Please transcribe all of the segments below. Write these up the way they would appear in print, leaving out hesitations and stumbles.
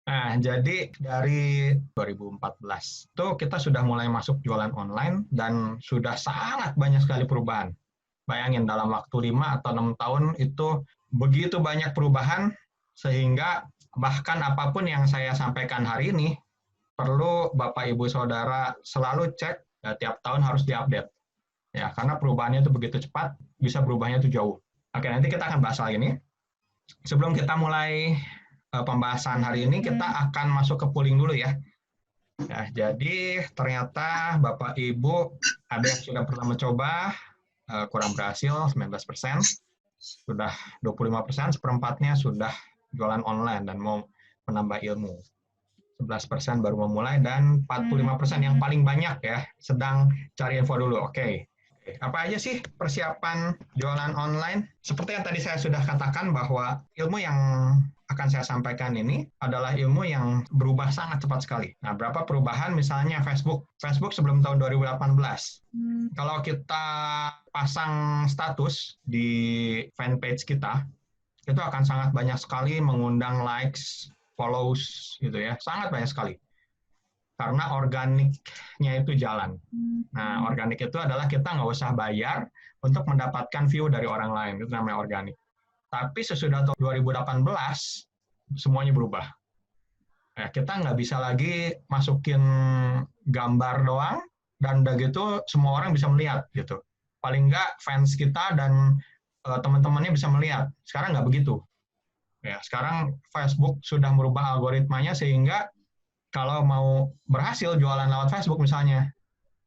Nah, jadi dari 2014 tuh kita sudah mulai masuk jualan online dan sudah sangat banyak sekali perubahan. Bayangin dalam waktu 5 atau 6 tahun itu begitu banyak perubahan sehingga bahkan apapun yang saya sampaikan hari ini perlu Bapak Ibu Saudara selalu cek ya, tiap tahun harus diupdate. Ya, karena perubahannya itu begitu cepat, bisa berubahnya itu jauh. Oke, nanti kita akan bahas lagi nih. Sebelum kita mulai pembahasan hari ini, kita akan masuk ke polling dulu ya. Ya, jadi ternyata Bapak Ibu ada yang sudah pernah mencoba, kurang berhasil 19%, sudah 25%, seperempatnya sudah jualan online dan mau menambah ilmu. 11% baru memulai dan 45% yang paling banyak ya sedang cari info dulu. Oke. Apa aja sih persiapan jualan online? Seperti yang tadi saya sudah katakan bahwa ilmu yang akan saya sampaikan ini adalah ilmu yang berubah sangat cepat sekali. Nah, berapa perubahan misalnya Facebook. Facebook sebelum tahun 2018. Kalau kita pasang status di fanpage kita, itu akan sangat banyak sekali mengundang likes, follows gitu ya. Sangat banyak sekali. Karena organiknya itu jalan. Nah, organik itu adalah kita nggak usah bayar untuk mendapatkan view dari orang lain. Itu namanya organik. Tapi sesudah tahun 2018, semuanya berubah. Ya, kita nggak bisa lagi masukin gambar doang, dan udah gitu semua orang bisa melihat. Gitu. Paling nggak fans kita dan teman-temannya bisa melihat. Sekarang nggak begitu. Ya, sekarang Facebook sudah merubah algoritmanya sehingga kalau mau berhasil jualan lewat Facebook misalnya,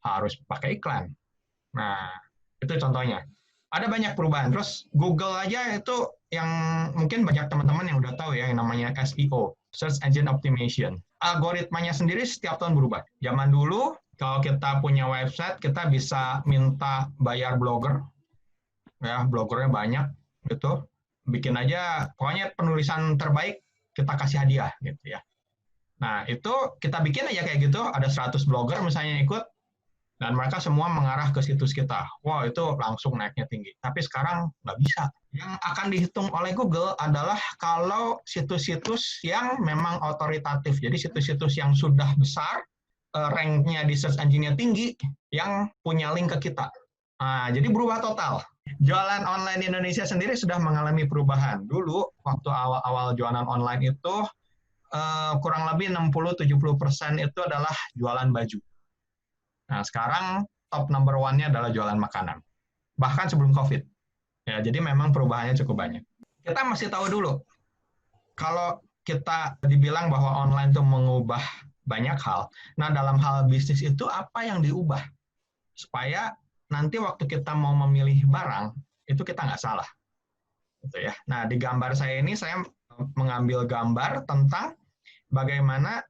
harus pakai iklan. Nah, itu contohnya. Ada banyak perubahan. Terus Google aja itu yang mungkin banyak teman-teman yang udah tahu ya, yang namanya SEO, Search Engine Optimization. Algoritmanya sendiri setiap tahun berubah. Zaman dulu, kalau kita punya website, kita bisa minta bayar blogger. Ya, bloggernya banyak, gitu. Bikin aja, pokoknya penulisan terbaik, kita kasih hadiah, gitu ya. Nah, itu kita bikin aja kayak gitu, ada 100 blogger misalnya ikut, dan mereka semua mengarah ke situs kita. Wah, itu langsung naiknya tinggi. Tapi sekarang nggak bisa. Yang akan dihitung oleh Google adalah kalau situs-situs yang memang otoritatif. Jadi situs-situs yang sudah besar, rank-nya di search engine-nya tinggi, yang punya link ke kita. Nah, jadi berubah total. Jualan online di Indonesia sendiri sudah mengalami perubahan. Dulu, waktu awal-awal jualan online itu, kurang lebih 60-70% itu adalah jualan baju. Nah, sekarang top number one-nya adalah jualan makanan. Bahkan sebelum COVID. Ya, jadi memang perubahannya cukup banyak. Kita mesti tahu dulu, kalau kita dibilang bahwa online itu mengubah banyak hal, nah dalam hal bisnis itu apa yang diubah? Supaya nanti waktu kita mau memilih barang, itu kita nggak salah. Gitu ya. Nah, di gambar saya ini, saya mengambil gambar tentang bagaimana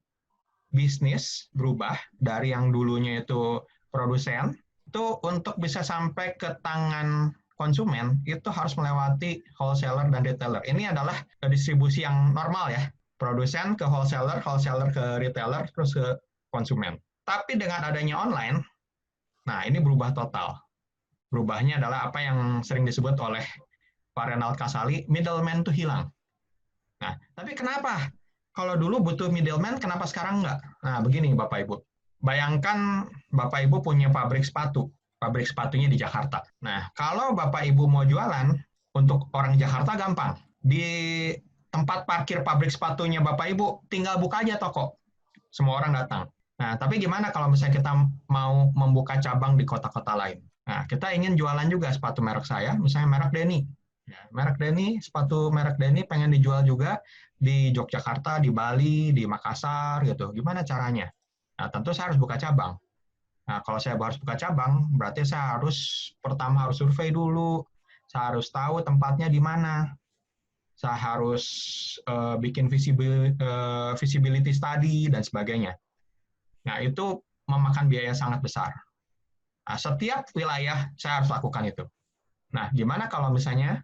bisnis berubah dari yang dulunya itu produsen, itu untuk bisa sampai ke tangan konsumen, itu harus melewati wholesaler dan retailer. Ini adalah distribusi yang normal ya, produsen ke wholesaler, wholesaler ke retailer, terus ke konsumen. Tapi dengan adanya online, nah ini berubah total. Berubahnya adalah apa yang sering disebut oleh Pak Renald Kasali, middleman itu hilang. Nah, tapi kenapa? Kalau dulu butuh middleman, kenapa sekarang enggak? Nah, begini Bapak Ibu. Bayangkan Bapak Ibu punya pabrik sepatu. Pabrik sepatunya di Jakarta. Nah, kalau Bapak Ibu mau jualan, untuk orang Jakarta gampang. Di tempat parkir pabrik sepatunya Bapak Ibu, tinggal buka aja toko. Semua orang datang. Nah, tapi gimana kalau misalnya kita mau membuka cabang di kota-kota lain? Nah, kita ingin jualan juga sepatu merek saya, misalnya merek Denny. Ya, merek Denny, sepatu merek Denny pengen dijual juga di Yogyakarta, di Bali, di Makassar gitu. Gimana caranya? Nah, tentu saya harus buka cabang. Nah, kalau saya harus buka cabang, berarti saya pertama harus survei dulu. Saya harus tahu tempatnya di mana. Saya harus bikin visibility study dan sebagainya. Nah, itu memakan biaya sangat besar. Nah, setiap wilayah saya harus lakukan itu. Nah, gimana kalau misalnya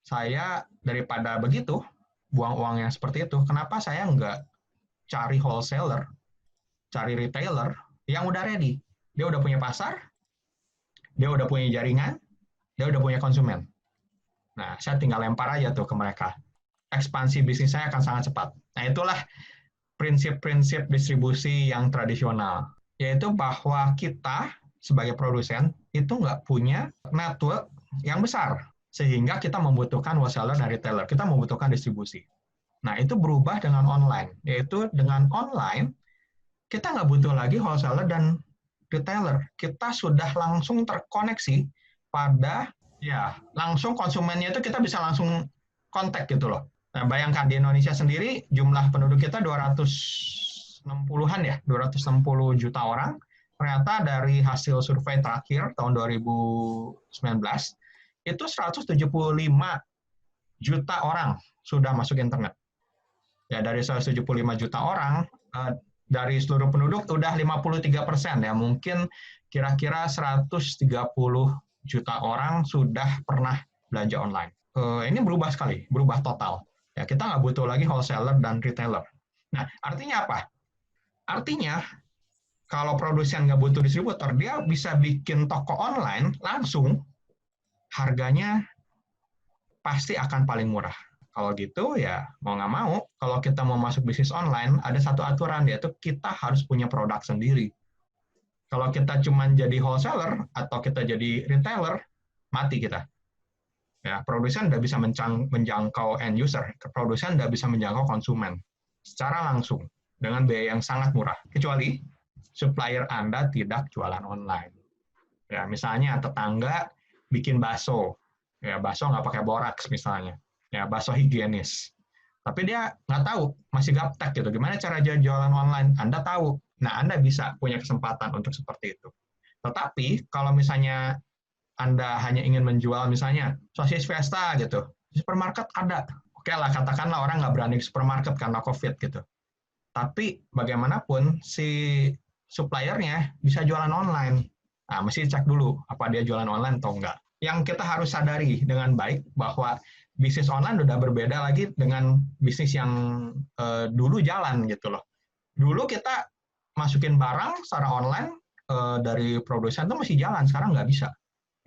saya daripada begitu, buang uang yang seperti itu, kenapa saya nggak cari wholesaler, cari retailer yang udah ready. Dia udah punya pasar, dia udah punya jaringan, dia udah punya konsumen. Nah, saya tinggal lempar aja tuh ke mereka. Ekspansi bisnis saya akan sangat cepat. Nah, itulah prinsip-prinsip distribusi yang tradisional, yaitu bahwa kita sebagai produsen itu nggak punya network yang besar, sehingga kita membutuhkan wholesaler dan retailer, kita membutuhkan distribusi. Nah, itu berubah dengan online, yaitu dengan online, kita nggak butuh lagi wholesaler dan retailer, kita sudah langsung terkoneksi pada, ya, langsung konsumennya itu kita bisa langsung kontak gitu loh. Nah, bayangkan di Indonesia sendiri jumlah penduduk kita 260-an ya, 260 juta orang. Ternyata dari hasil survei terakhir tahun 2019 itu 175 juta orang sudah masuk internet. Ya, dari 175 juta orang dari seluruh penduduk udah 53% ya, mungkin kira-kira 130 juta orang sudah pernah belanja online. Ini berubah sekali, berubah total. Ya, kita nggak butuh lagi wholesaler dan retailer. Nah, artinya apa? Artinya, kalau produsen nggak butuh distributor, dia bisa bikin toko online langsung, harganya pasti akan paling murah. Kalau gitu, ya mau nggak mau, kalau kita mau masuk bisnis online, ada satu aturan, yaitu kita harus punya produk sendiri. Kalau kita cuma jadi wholesaler, atau kita jadi retailer, mati kita. Ya, produsen nggak bisa menjangkau end user, produsen nggak bisa menjangkau konsumen secara langsung dengan biaya yang sangat murah, kecuali supplier Anda tidak jualan online. Ya, misalnya tetangga bikin bakso, ya bakso nggak pakai boraks misalnya, ya bakso higienis, tapi dia nggak tahu, masih gaptek gitu, gimana cara jualan online, Anda tahu, nah Anda bisa punya kesempatan untuk seperti itu. Tetapi kalau misalnya Anda hanya ingin menjual misalnya sosis Fiesta gitu, di supermarket ada. Oke lah, katakanlah orang nggak berani ke supermarket karena COVID gitu. Tapi bagaimanapun si suppliernya bisa jualan online. Nah, mesti cek dulu apa dia jualan online atau enggak. Yang kita harus sadari dengan baik bahwa bisnis online udah berbeda lagi dengan bisnis yang dulu jalan gitu loh. Dulu kita masukin barang secara online dari produsen itu masih jalan, sekarang nggak bisa.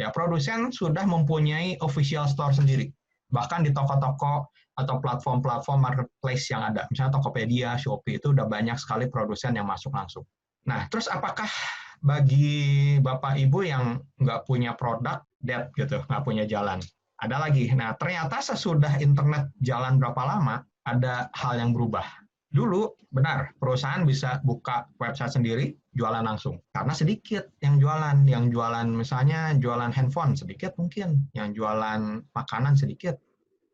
Ya, produsen sudah mempunyai official store sendiri. Bahkan di toko-toko atau platform-platform marketplace yang ada. Misalnya Tokopedia, Shopee, itu udah banyak sekali produsen yang masuk langsung. Nah, terus apakah bagi Bapak Ibu yang nggak punya produk, dead gitu, nggak punya jalan? Ada lagi. Nah, ternyata sesudah internet jalan berapa lama, ada hal yang berubah. Dulu, benar, perusahaan bisa buka website sendiri, jualan langsung. Karena sedikit yang jualan misalnya jualan handphone sedikit mungkin, yang jualan makanan sedikit.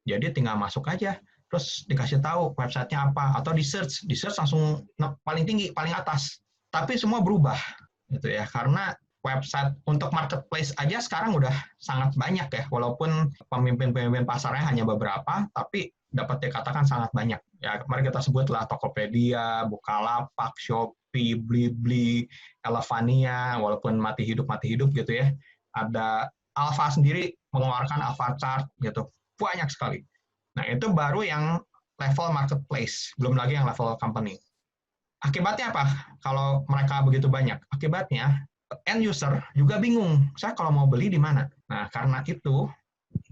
Jadi tinggal masuk aja, terus dikasih tahu websitenya apa, atau di search langsung paling tinggi, paling atas. Tapi semua berubah, gitu ya, karena website untuk marketplace aja sekarang udah sangat banyak ya, walaupun pemimpin-pemimpin pasarnya hanya beberapa, tapi dapat dikatakan sangat banyak. Ya, mari kita sebutlah Tokopedia, Bukalapak, Shopee, Blibli, Elevania, walaupun mati hidup gitu ya. Ada Alfa sendiri mengeluarkan Alfacart gitu. Banyak sekali. Nah, itu baru yang level marketplace, belum lagi yang level company. Akibatnya apa? Kalau mereka begitu banyak, akibatnya end user juga bingung. Saya kalau mau beli di mana? Nah, karena itu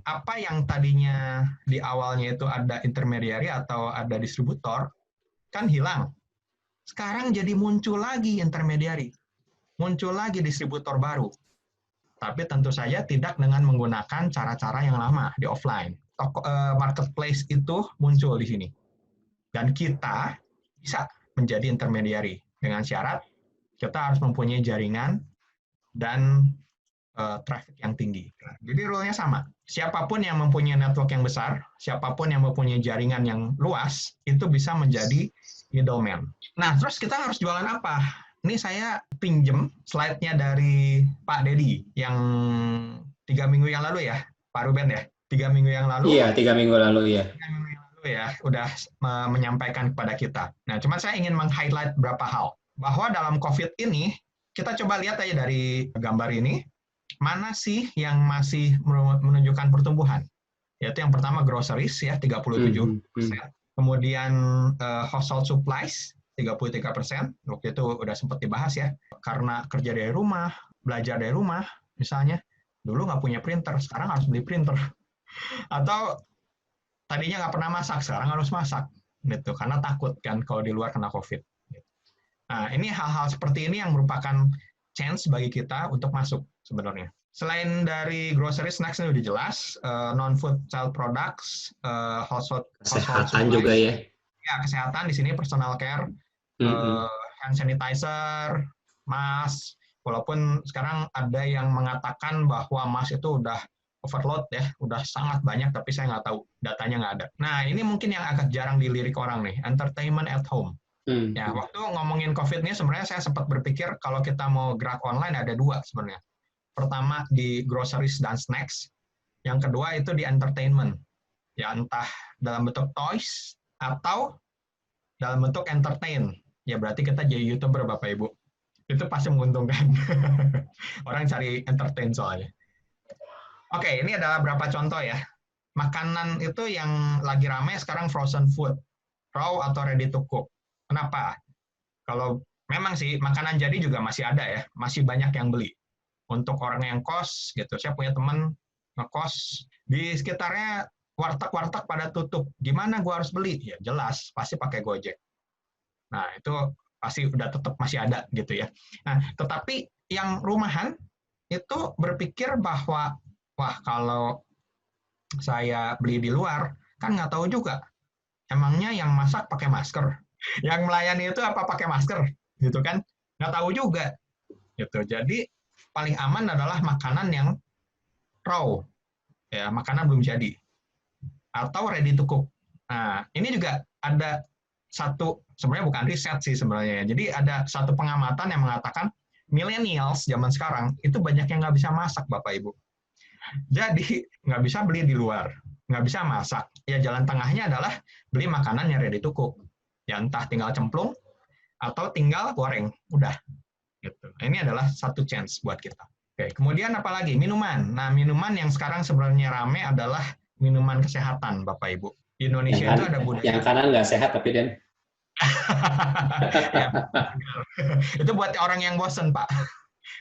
apa yang tadinya di awalnya itu ada intermediary atau ada distributor, kan hilang. Sekarang jadi muncul lagi intermediary, muncul lagi distributor baru. Tapi tentu saja tidak dengan menggunakan cara-cara yang lama di offline. Marketplace itu muncul di sini. Dan kita bisa menjadi intermediary dengan syarat kita harus mempunyai jaringan dan traffic yang tinggi. Jadi rule-nya sama. Siapapun yang mempunyai network yang besar, siapapun yang mempunyai jaringan yang luas, itu bisa menjadi middleman. Nah, terus kita harus jualan apa? Ini saya pinjem slide-nya dari Pak Dedi yang 3 minggu yang lalu ya, Pak Ruben ya. 3 minggu yang lalu. Iya, 3 minggu lalu ya. 3 minggu yang lalu ya, udah menyampaikan kepada kita. Nah, cuma saya ingin meng-highlight beberapa hal. Bahwa dalam COVID ini, kita coba lihat aja dari gambar ini, mana sih yang masih menunjukkan pertumbuhan? Yaitu yang pertama groceries ya 37%, kemudian household supplies 33%, waktu itu udah sempat dibahas ya, karena kerja dari rumah, belajar dari rumah, misalnya dulu nggak punya printer, sekarang harus beli printer, atau tadinya nggak pernah masak, sekarang harus masak. gitu, karena takut kan kalau di luar kena COVID. Nah, ini hal-hal seperti ini yang merupakan chance bagi kita untuk masuk sebenarnya. Selain dari grocery, snacks ini udah jelas, non-food child products, household Kesehatan supplies, juga ya. ya kesehatan di sini personal care, hand sanitizer, mask. Walaupun sekarang ada yang mengatakan bahwa mask itu udah overload ya, udah sangat banyak, tapi saya nggak tahu, datanya nggak ada. Nah, ini mungkin yang agak jarang dilirik orang nih, entertainment at home. Ya, waktu ngomongin COVID ini sebenarnya saya sempat berpikir kalau kita mau gerak online ada dua sebenarnya. Pertama di groceries dan snacks, yang kedua itu di entertainment. Ya, entah dalam bentuk toys atau dalam bentuk entertain. Ya, berarti kita jadi YouTuber Bapak Ibu. Itu pasti menguntungkan. Orang cari entertain soalnya. Oke, ini adalah beberapa contoh ya. Makanan itu yang lagi ramai sekarang frozen food, raw atau ready to cook. Kenapa? Kalau memang sih makanan jadi juga masih ada ya, masih banyak yang beli. Untuk orang yang kos gitu, saya punya teman ngekos di sekitarnya warteg-warteg pada tutup. Gimana gue harus beli? Ya jelas, pasti pakai Gojek. Nah itu pasti udah tetap masih ada gitu ya. Nah tetapi yang rumahan itu berpikir bahwa wah kalau saya beli di luar kan nggak tahu juga. Emangnya yang masak pakai masker? Yang melayani itu apa pakai masker? Gitu kan? Nggak tahu juga. Gitu. Jadi paling aman adalah makanan yang raw, ya makanan belum jadi, atau ready to cook. Nah, ini juga ada satu, sebenarnya bukan riset sih sebenarnya. Jadi ada satu pengamatan yang mengatakan millennials zaman sekarang itu banyak yang nggak bisa masak, Bapak Ibu. Jadi nggak bisa beli di luar, nggak bisa masak. Ya jalan tengahnya adalah beli makanan yang ready to cook. Ya entah tinggal cemplung atau tinggal goreng, udah. Gitu. Ini adalah satu chance buat kita. Oke, kemudian apalagi minuman. Nah, minuman yang sekarang sebenarnya rame adalah minuman kesehatan, Bapak Ibu. Di Indonesia itu ada budaya. Yang kanan nggak sehat tapi Den. Ya, itu buat orang yang bosen, Pak.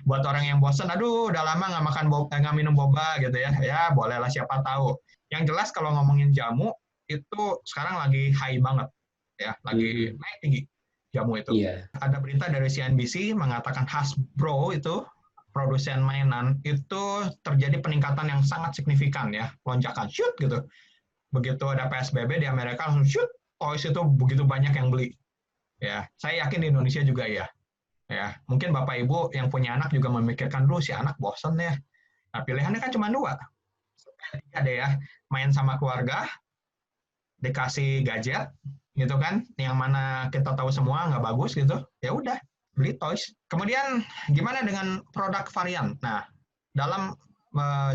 Buat orang yang bosen, aduh udah lama nggak makan nggak minum boba gitu ya. Ya bolehlah siapa tahu. Yang jelas kalau ngomongin jamu itu sekarang lagi high banget, ya, lagi naik tinggi jamu itu. Iya. Ada berita dari CNBC mengatakan Hasbro itu produsen mainan itu terjadi peningkatan yang sangat signifikan ya, lonjakan shoot gitu. Begitu ada PSBB di Amerika langsung shoot, toys itu begitu banyak yang beli. Ya, saya yakin di Indonesia juga ya. Ya, mungkin Bapak Ibu yang punya anak juga memikirkan dulu si anak bosen ya. Nah, pilihannya kan cuma dua. Tiga deh ya, main sama keluarga, dikasih gadget, gitu kan, yang mana kita tahu semua nggak bagus gitu, ya udah beli toys. Kemudian gimana dengan produk varian? Nah, dalam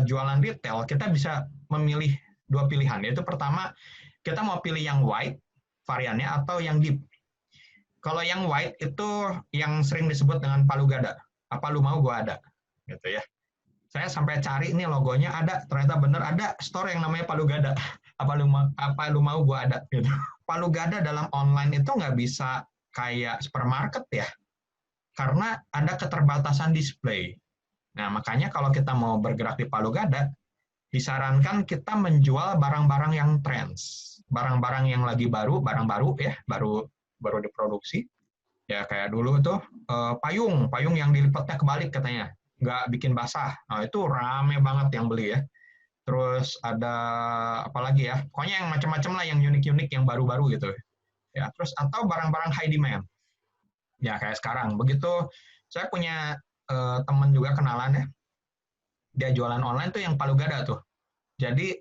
jualan retail kita bisa memilih dua pilihan. Yaitu pertama, kita mau pilih yang white variannya atau yang deep. Kalau yang white itu yang sering disebut dengan palu gada. Apa lu mau gua ada, gitu ya. Saya sampai cari nih logonya ada, ternyata bener ada store yang namanya palu gada. Apa lu mau gua ada gitu. Palu gada dalam online itu nggak bisa kayak supermarket ya, karena ada keterbatasan display. Nah, makanya kalau kita mau bergerak di palu gada, disarankan kita menjual barang-barang yang trends. Barang-barang yang lagi baru, barang baru ya, baru diproduksi. Ya kayak dulu tuh payung yang dilipatnya kebalik katanya, nggak bikin basah. Nah, itu rame banget yang beli ya. Terus ada apa lagi ya? Pokoknya yang macam-macam lah, yang unik-unik, yang baru-baru gitu. Ya, terus atau barang-barang high demand. Ya, kayak sekarang. Begitu saya punya teman juga kenalan ya. Dia jualan online tuh yang palu gada tuh. Jadi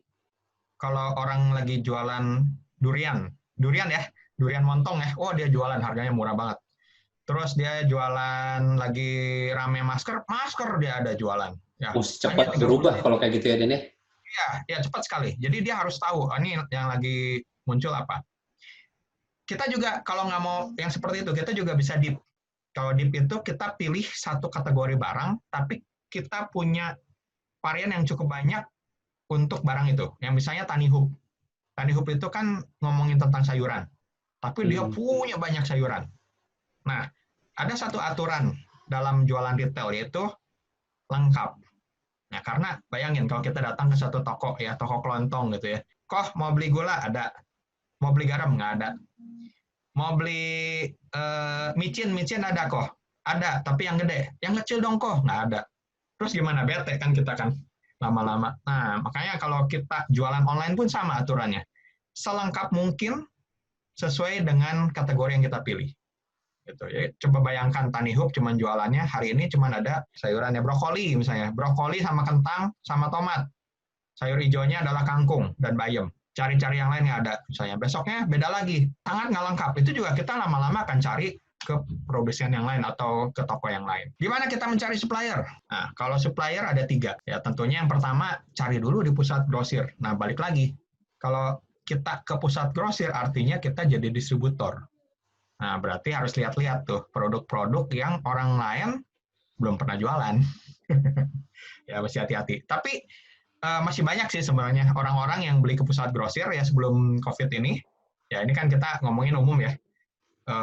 kalau orang lagi jualan durian ya, durian montong ya, oh dia jualan harganya murah banget. Terus dia jualan lagi rame masker dia ada jualan. Ya, cepat berubah kalau kayak gitu ya Den ya? Iya, ya cepat sekali. Jadi dia harus tahu, ini yang lagi muncul apa. Kita juga kalau nggak mau yang seperti itu, kita juga bisa deep. Kalau deep itu kita pilih satu kategori barang, tapi kita punya varian yang cukup banyak untuk barang itu. Yang misalnya Tani Hub. Tani Hub itu kan ngomongin tentang sayuran, tapi dia punya banyak sayuran. Nah, ada satu aturan dalam jualan retail, yaitu lengkap. Nah, karena bayangin kalau kita datang ke satu toko ya, toko kelontong gitu ya. Kok mau beli gula? Ada. Mau beli garam nggak ada. Mau beli micin ada kok. Ada, tapi yang gede. Yang kecil dong kok, nggak ada. Terus gimana? Bete kan kita kan lama-lama. Nah, makanya kalau kita jualan online pun sama aturannya. Selengkap mungkin sesuai dengan kategori yang kita pilih. Gitu ya. Coba bayangkan Tani Hub cuman jualannya hari ini cuman ada sayurannya brokoli misalnya. Brokoli sama kentang sama tomat. Sayur hijaunya adalah kangkung dan bayam. Cari-cari yang lain nggak ada. Misalnya besoknya beda lagi. Sangat nggak lengkap. Itu juga kita lama-lama akan cari ke produsen yang lain atau ke toko yang lain. Gimana kita mencari supplier? Nah, kalau supplier ada 3. Ya, tentunya yang pertama cari dulu di pusat grosir. Nah, balik lagi. Kalau kita ke pusat grosir artinya kita jadi distributor. Nah, berarti harus lihat-lihat tuh produk-produk yang orang lain belum pernah jualan. Ya, mesti hati-hati. Tapi masih banyak sih sebenarnya orang-orang yang beli ke pusat grosir ya sebelum COVID ini. Ya, ini kan kita ngomongin umum ya.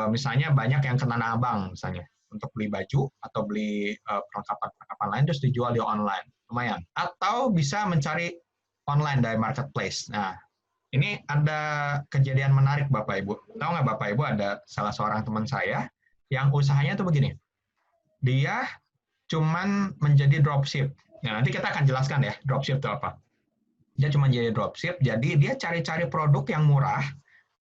Misalnya banyak yang ke Tanah Abang misalnya untuk beli baju atau beli perlengkapan lain terus dijual di online. Lumayan. Atau bisa mencari online dari marketplace. Nah, ini ada kejadian menarik Bapak Ibu. Tahu nggak Bapak Ibu ada salah seorang teman saya yang usahanya tuh begini. Dia cuman menjadi dropship. Nah, nanti kita akan jelaskan ya dropship itu apa. Dia cuma jadi dropship, jadi dia cari-cari produk yang murah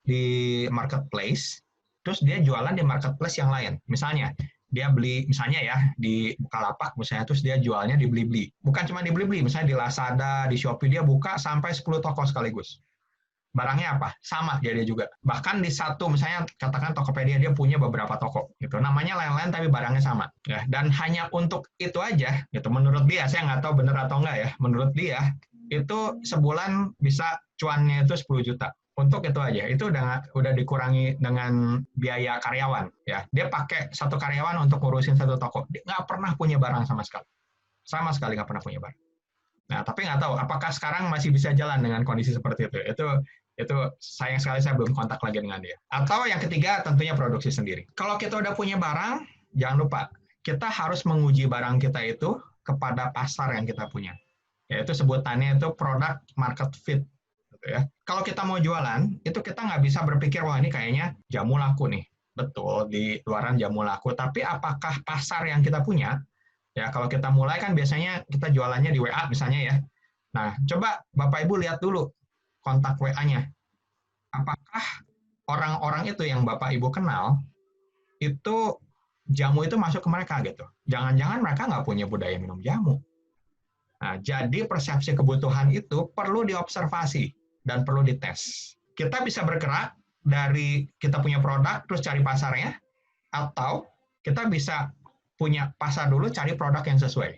di marketplace, terus dia jualan di marketplace yang lain. Misalnya, dia beli, misalnya ya, di Bukalapak misalnya, terus dia jualnya di Blibli. Bukan cuma di Blibli, misalnya di Lazada, di Shopee, dia buka sampai 10 toko sekaligus. Barangnya apa? Sama dia juga. Bahkan di satu, misalnya katakan Tokopedia, dia punya beberapa toko. Gitu. Namanya lain-lain, tapi barangnya sama. Ya, dan hanya untuk itu aja, gitu. Menurut dia, saya nggak tahu benar atau nggak ya, menurut dia, itu sebulan bisa cuannya itu 10 juta. Untuk itu aja, itu udah dikurangi dengan biaya karyawan. Ya, dia pakai satu karyawan untuk ngurusin satu toko. Dia nggak pernah punya barang sama sekali. Sama sekali nggak pernah punya barang. Nah, tapi nggak tahu apakah sekarang masih bisa jalan dengan kondisi seperti itu. Itu sayang sekali saya belum kontak lagi dengan dia. Atau yang ketiga tentunya produksi sendiri. Kalau kita udah punya barang, jangan lupa kita harus menguji barang kita itu kepada pasar yang kita punya. Yaitu sebutannya itu product market fit. Gitu ya. Kalau kita mau jualan, itu kita nggak bisa berpikir, wah ini kayaknya jamu laku nih. Betul, di luaran jamu laku. Tapi apakah pasar yang kita punya, ya kalau kita mulai kan biasanya kita jualannya di WA misalnya ya. Nah, coba Bapak Ibu lihat dulu kontak WA-nya. Apakah orang-orang itu yang Bapak Ibu kenal, itu jamu itu masuk ke mereka gitu. Jangan-jangan mereka nggak punya budaya minum jamu. Nah, jadi persepsi kebutuhan itu perlu diobservasi dan perlu dites. Kita bisa bergerak dari kita punya produk, terus cari pasarnya, atau kita bisa punya pasar dulu, cari produk yang sesuai.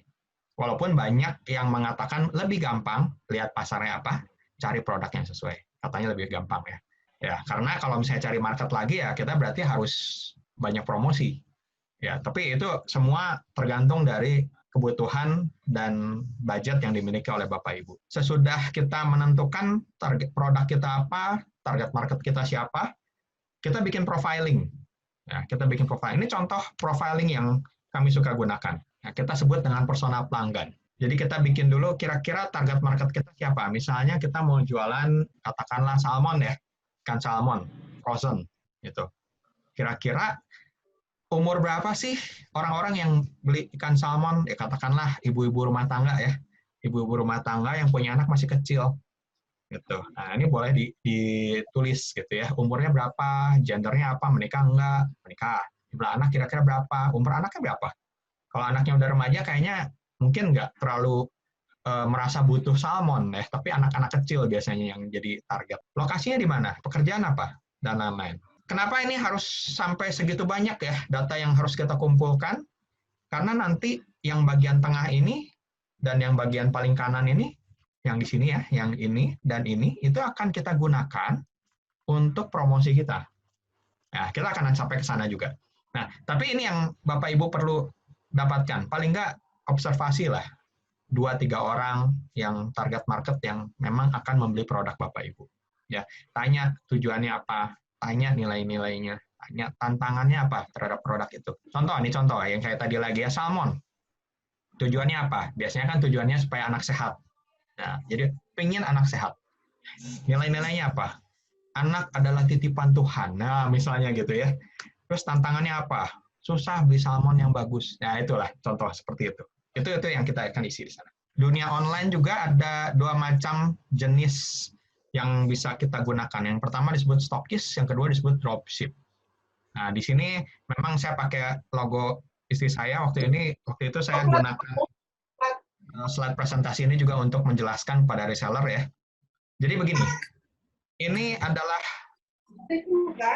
Walaupun banyak yang mengatakan lebih gampang, lihat pasarnya apa, cari produk yang sesuai. Katanya lebih gampang ya. Ya, karena kalau misalnya cari market lagi ya kita berarti harus banyak promosi. Ya, tapi itu semua tergantung dari kebutuhan dan budget yang dimiliki oleh Bapak Ibu. Sesudah kita menentukan target produk kita apa, target market kita siapa, kita bikin profiling. Ya, kita bikin profiling. Ini contoh profiling yang kami suka gunakan. Nah, kita sebut dengan persona pelanggan. Jadi kita bikin dulu kira-kira target market kita siapa. Misalnya kita mau jualan katakanlah salmon ya, ikan salmon frozen gitu. Kira-kira umur berapa sih orang-orang yang beli ikan salmon? Ya katakanlah ibu-ibu rumah tangga ya, ibu-ibu rumah tangga yang punya anak masih kecil. Gitu. Nah ini boleh ditulis gitu ya. Umurnya berapa, gendernya apa, menikah enggak, menikah. Jumlah anak kira-kira berapa, umur anaknya berapa. Kalau anaknya udah remaja kayaknya mungkin nggak terlalu merasa butuh salmon ya, tapi anak-anak kecil biasanya yang jadi target. Lokasinya di mana, pekerjaan apa, dan lain-lain. Kenapa ini harus sampai segitu banyak ya data yang harus kita kumpulkan? Karena nanti yang bagian tengah ini dan yang bagian paling kanan ini, yang di sini ya, yang ini dan ini, itu akan kita gunakan untuk promosi kita. Nah, kita akan sampai ke sana juga. Nah, tapi ini yang Bapak Ibu perlu dapatkan. Paling nggak observasi lah 2-3 orang yang target market yang memang akan membeli produk Bapak Ibu. Ya, tanya tujuannya apa, tanya nilai-nilainya, tanya tantangannya apa terhadap produk itu. Contoh yang kayak tadi lagi ya, salmon. Tujuannya apa? Biasanya kan tujuannya supaya anak sehat. Nah, jadi pengen anak sehat. Nilai-nilainya apa? anak adalah titipan Tuhan. Nah, misalnya gitu ya. Terus tantangannya apa? Susah beli salmon yang bagus. Nah, itulah contoh seperti itu. Itu yang kita akan isi di sana. Dunia online juga ada 2 macam jenis yang bisa kita gunakan. Yang pertama disebut stokis, yang kedua disebut dropship. Nah, di sini memang saya pakai logo istri saya waktu itu saya gunakan slide presentasi ini juga untuk menjelaskan pada reseller ya. Jadi begini, ini adalah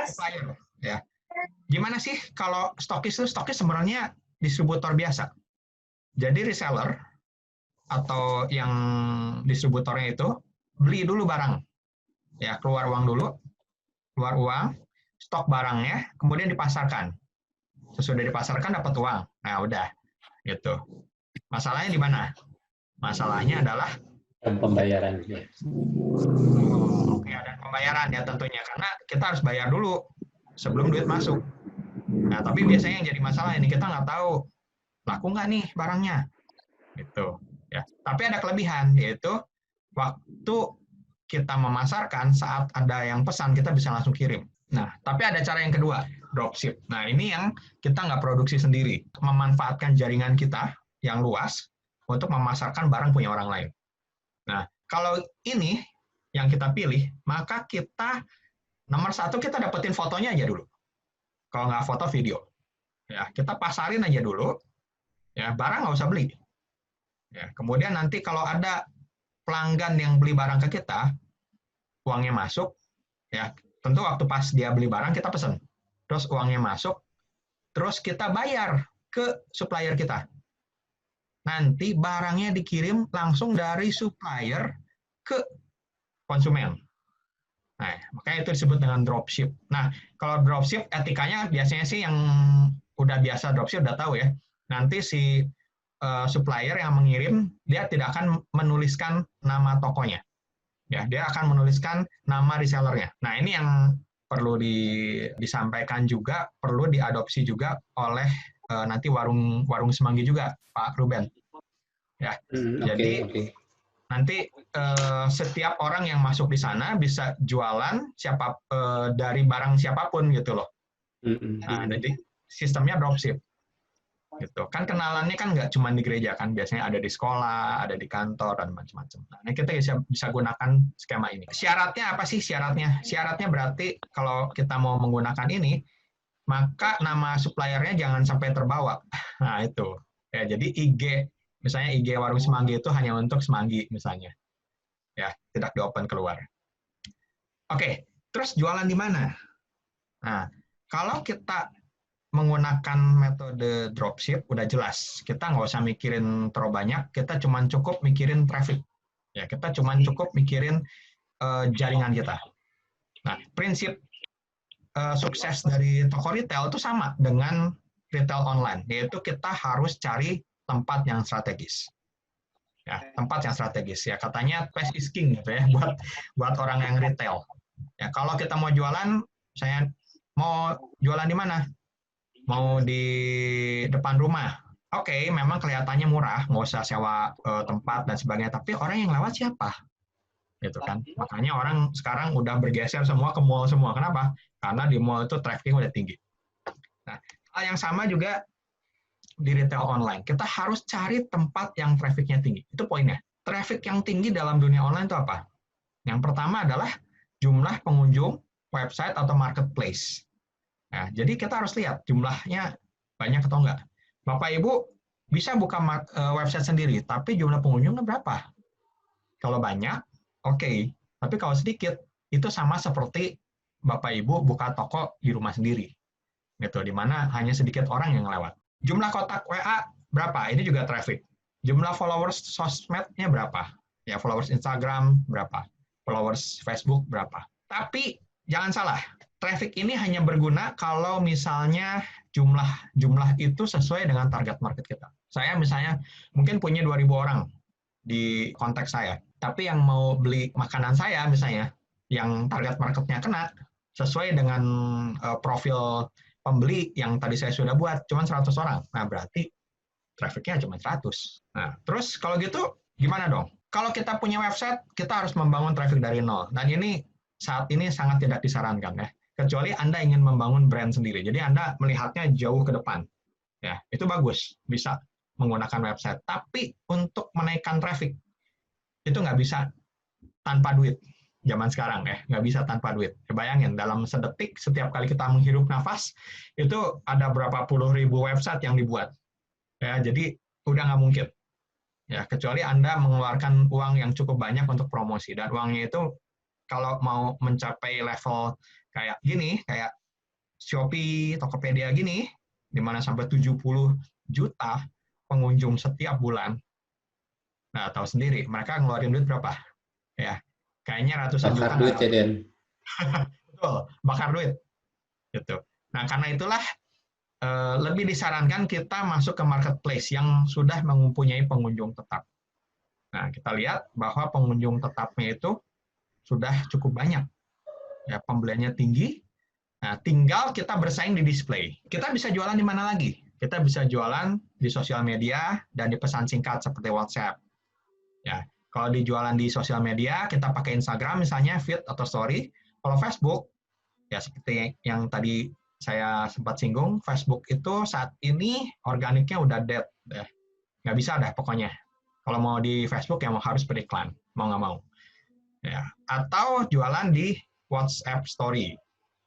supplier ya. Gimana sih kalau stokis itu? Stokis sebenarnya distributor biasa. Jadi reseller atau yang distributornya itu beli dulu barang. Ya, keluar uang dulu, keluar uang, stok barangnya, kemudian dipasarkan. Sesudah dipasarkan dapat uang. Nah, udah. Gitu. Masalahnya di mana? Masalahnya adalah pembayaran. Oke, ada pembayaran ya tentunya. Karena kita harus bayar dulu sebelum duit masuk. Nah, tapi biasanya yang jadi masalah ini kita nggak tahu laku nggak nih barangnya. Gitu. Ya. Tapi ada kelebihan, yaitu waktu kita memasarkan, saat ada yang pesan, kita bisa langsung kirim. Nah, tapi ada cara yang kedua, dropship. Nah, ini yang kita nggak produksi sendiri. Memanfaatkan jaringan kita yang luas untuk memasarkan barang punya orang lain. Nah, kalau ini yang kita pilih, maka kita, nomor 1, kita dapetin fotonya aja dulu. Kalau nggak foto, video. Ya, kita pasarin aja dulu, ya, barang nggak usah beli. Ya, kemudian nanti kalau ada pelanggan yang beli barang ke kita, uangnya masuk, ya tentu waktu pas dia beli barang kita pesen, terus uangnya masuk, terus kita bayar ke supplier kita. Nanti barangnya dikirim langsung dari supplier ke konsumen. Nah, makanya itu disebut dengan dropship. Nah, kalau dropship etikanya biasanya sih yang udah biasa dropship udah tahu ya. Nanti si supplier yang mengirim, dia tidak akan menuliskan nama tokonya. Ya, dia akan menuliskan nama resellernya. Nah, ini yang perlu disampaikan juga, perlu diadopsi juga oleh nanti warung semanggi juga, Pak Ruben. Ya, jadi nanti setiap orang yang masuk di sana bisa jualan dari barang siapapun gitu loh. Nah, jadi sistemnya dropship. Gitu. Kan kenalannya kan nggak cuma di gereja kan, biasanya ada di sekolah, ada di kantor, dan macam-macam. Nah, kita bisa gunakan skema ini. Syaratnya apa sih syaratnya? Syaratnya berarti kalau kita mau menggunakan ini, maka nama suppliernya jangan sampai terbawa. Nah, itu. Ya, jadi misalnya IG Warung Semanggi itu hanya untuk Semanggi misalnya. Ya, tidak di-open keluar. Oke, terus jualan di mana? Nah, kalau kita menggunakan metode dropship udah jelas. Kita nggak usah mikirin terlalu banyak, kita cuma cukup mikirin traffic. Ya, kita cuma cukup mikirin jaringan kita. Nah, prinsip sukses dari toko retail itu sama dengan retail online, yaitu kita harus cari tempat yang strategis. Ya, tempat yang strategis. Ya, katanya place is king gitu ya buat orang yang retail. Ya, kalau kita mau jualan, saya mau jualan di mana? Mau di depan rumah. Oke, memang kelihatannya murah, nggak usah sewa tempat dan sebagainya, tapi orang yang lewat siapa? Gitu kan. Makanya orang sekarang udah bergeser semua ke mall semua. Kenapa? Karena di mall itu traffic udah tinggi. Nah, hal yang sama juga di retail online. Kita harus cari tempat yang trafficnya tinggi. Itu poinnya. Traffic yang tinggi dalam dunia online itu apa? Yang pertama adalah jumlah pengunjung website atau marketplace. Nah, jadi kita harus lihat jumlahnya banyak atau enggak. Bapak Ibu bisa buka website sendiri, tapi jumlah pengunjungnya berapa? Kalau banyak, oke. Tapi kalau sedikit, itu sama seperti Bapak Ibu buka toko di rumah sendiri. Gitu, di mana hanya sedikit orang yang lewat. Jumlah kontak WA berapa? Ini juga traffic. Jumlah followers sosmednya berapa? Ya, followers Instagram berapa? Followers Facebook berapa? Tapi jangan salah, traffic ini hanya berguna kalau misalnya jumlah itu sesuai dengan target market kita. Saya misalnya mungkin punya 2.000 orang di kontak saya, tapi yang mau beli makanan saya misalnya, yang target marketnya kena, sesuai dengan profil pembeli yang tadi saya sudah buat, cuma 100 orang. Nah, berarti trafficnya cuma 100. Nah, terus kalau gitu gimana dong? Kalau kita punya website, kita harus membangun traffic dari nol. Dan ini saat ini sangat tidak disarankan ya. Kecuali Anda ingin membangun brand sendiri. Jadi Anda melihatnya jauh ke depan. Ya, itu bagus, bisa menggunakan website. Tapi untuk menaikkan traffic, itu nggak bisa tanpa duit. Zaman sekarang ya, nggak bisa tanpa duit. Bayangin, dalam sedetik, setiap kali kita menghirup nafas, itu ada berapa puluh ribu website yang dibuat. Ya, jadi udah nggak mungkin. Ya, kecuali Anda mengeluarkan uang yang cukup banyak untuk promosi. Dan uangnya itu, kalau mau mencapai level kayak gini, kayak Shopee, Tokopedia gini, di mana sampai 70 juta pengunjung setiap bulan. Nah, tahu sendiri, mereka ngeluarin duit berapa? Ya, kayaknya ratusan juta. Bakar duit ya, Den. Betul, bakar duit. Gitu. Nah, karena itulah lebih disarankan kita masuk ke marketplace yang sudah mempunyai pengunjung tetap. Nah, kita lihat bahwa pengunjung tetapnya itu sudah cukup banyak. Ya, pembeliannya tinggi. Nah, tinggal kita bersaing di display. Kita bisa jualan di mana lagi? Kita bisa jualan di sosial media dan di pesan singkat seperti WhatsApp. Ya, kalau dijualan di sosial media, kita pakai Instagram misalnya, feed atau story. Kalau Facebook, ya seperti yang tadi saya sempat singgung, Facebook itu saat ini organiknya udah dead. Ya. Nggak bisa dah pokoknya. Kalau mau di Facebook ya mau harus beriklan, mau nggak mau. Ya. Atau jualan di WhatsApp Story,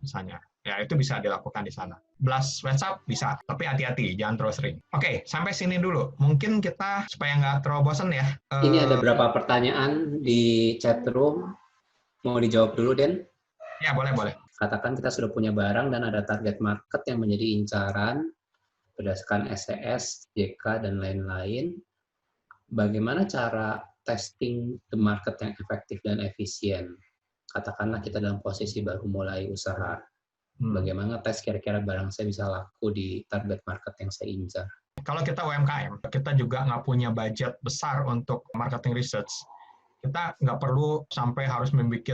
misalnya. Ya, itu bisa dilakukan di sana. Blast WhatsApp bisa, tapi hati-hati, jangan terlalu sering. Oke, sampai sini dulu. Mungkin kita, supaya nggak terlalu bosan ya. Ini ada beberapa pertanyaan di chat room. Mau dijawab dulu, Den? Ya, boleh. Katakan kita sudah punya barang dan ada target market yang menjadi incaran berdasarkan SES, JK, dan lain-lain. Bagaimana cara testing the market yang efektif dan efisien? Katakanlah kita dalam posisi baru mulai usaha. Bagaimana tes kira-kira barang saya bisa laku di target market yang saya incar? Kalau kita UMKM, kita juga nggak punya budget besar untuk marketing research. Kita nggak perlu sampai harus membuat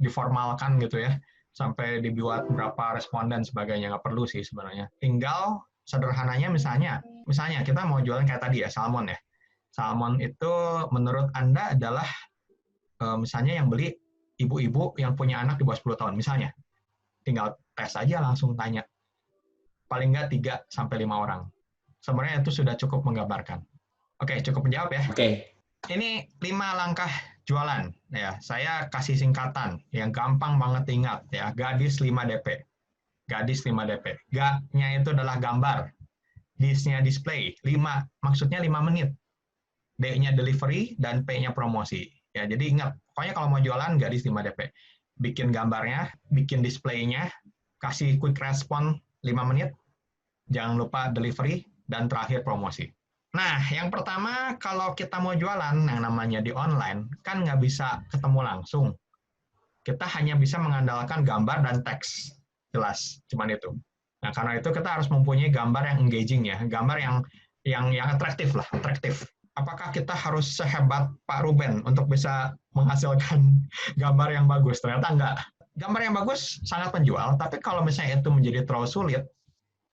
diformalkan gitu ya, sampai dibuat berapa responden sebagainya, nggak perlu sih sebenarnya. Tinggal sederhananya misalnya kita mau jualan kayak tadi ya, salmon ya. Salmon itu menurut Anda adalah misalnya yang beli ibu-ibu yang punya anak di bawah 10 tahun misalnya. Tinggal tes aja, langsung tanya. Paling nggak 3-5 orang. Sebenarnya itu sudah cukup menggambarkan. Oke, cukup menjawab ya. Oke. Ini 5 langkah jualan. Ya, saya kasih singkatan yang gampang banget ingat ya. Gadis 5 DP. Gadis 5 DP. G-nya itu adalah gambar. D-nya display. 5, maksudnya 5 menit. D-nya delivery dan P-nya promosi. Ya, jadi ingat, pokoknya kalau mau jualan gadis 5 DP. Bikin gambarnya, bikin displaynya, kasih quick respon 5 menit, jangan lupa delivery, dan terakhir promosi. Nah, yang pertama, kalau kita mau jualan, yang namanya di online, kan nggak bisa ketemu langsung. Kita hanya bisa mengandalkan gambar dan teks. Jelas, cuman itu. Nah, karena itu kita harus mempunyai gambar yang engaging ya, gambar yang atraktif lah, atraktif. Apakah kita harus sehebat Pak Ruben untuk bisa menghasilkan gambar yang bagus? Ternyata enggak. Gambar yang bagus sangat menjual, tapi kalau misalnya itu menjadi terlalu sulit,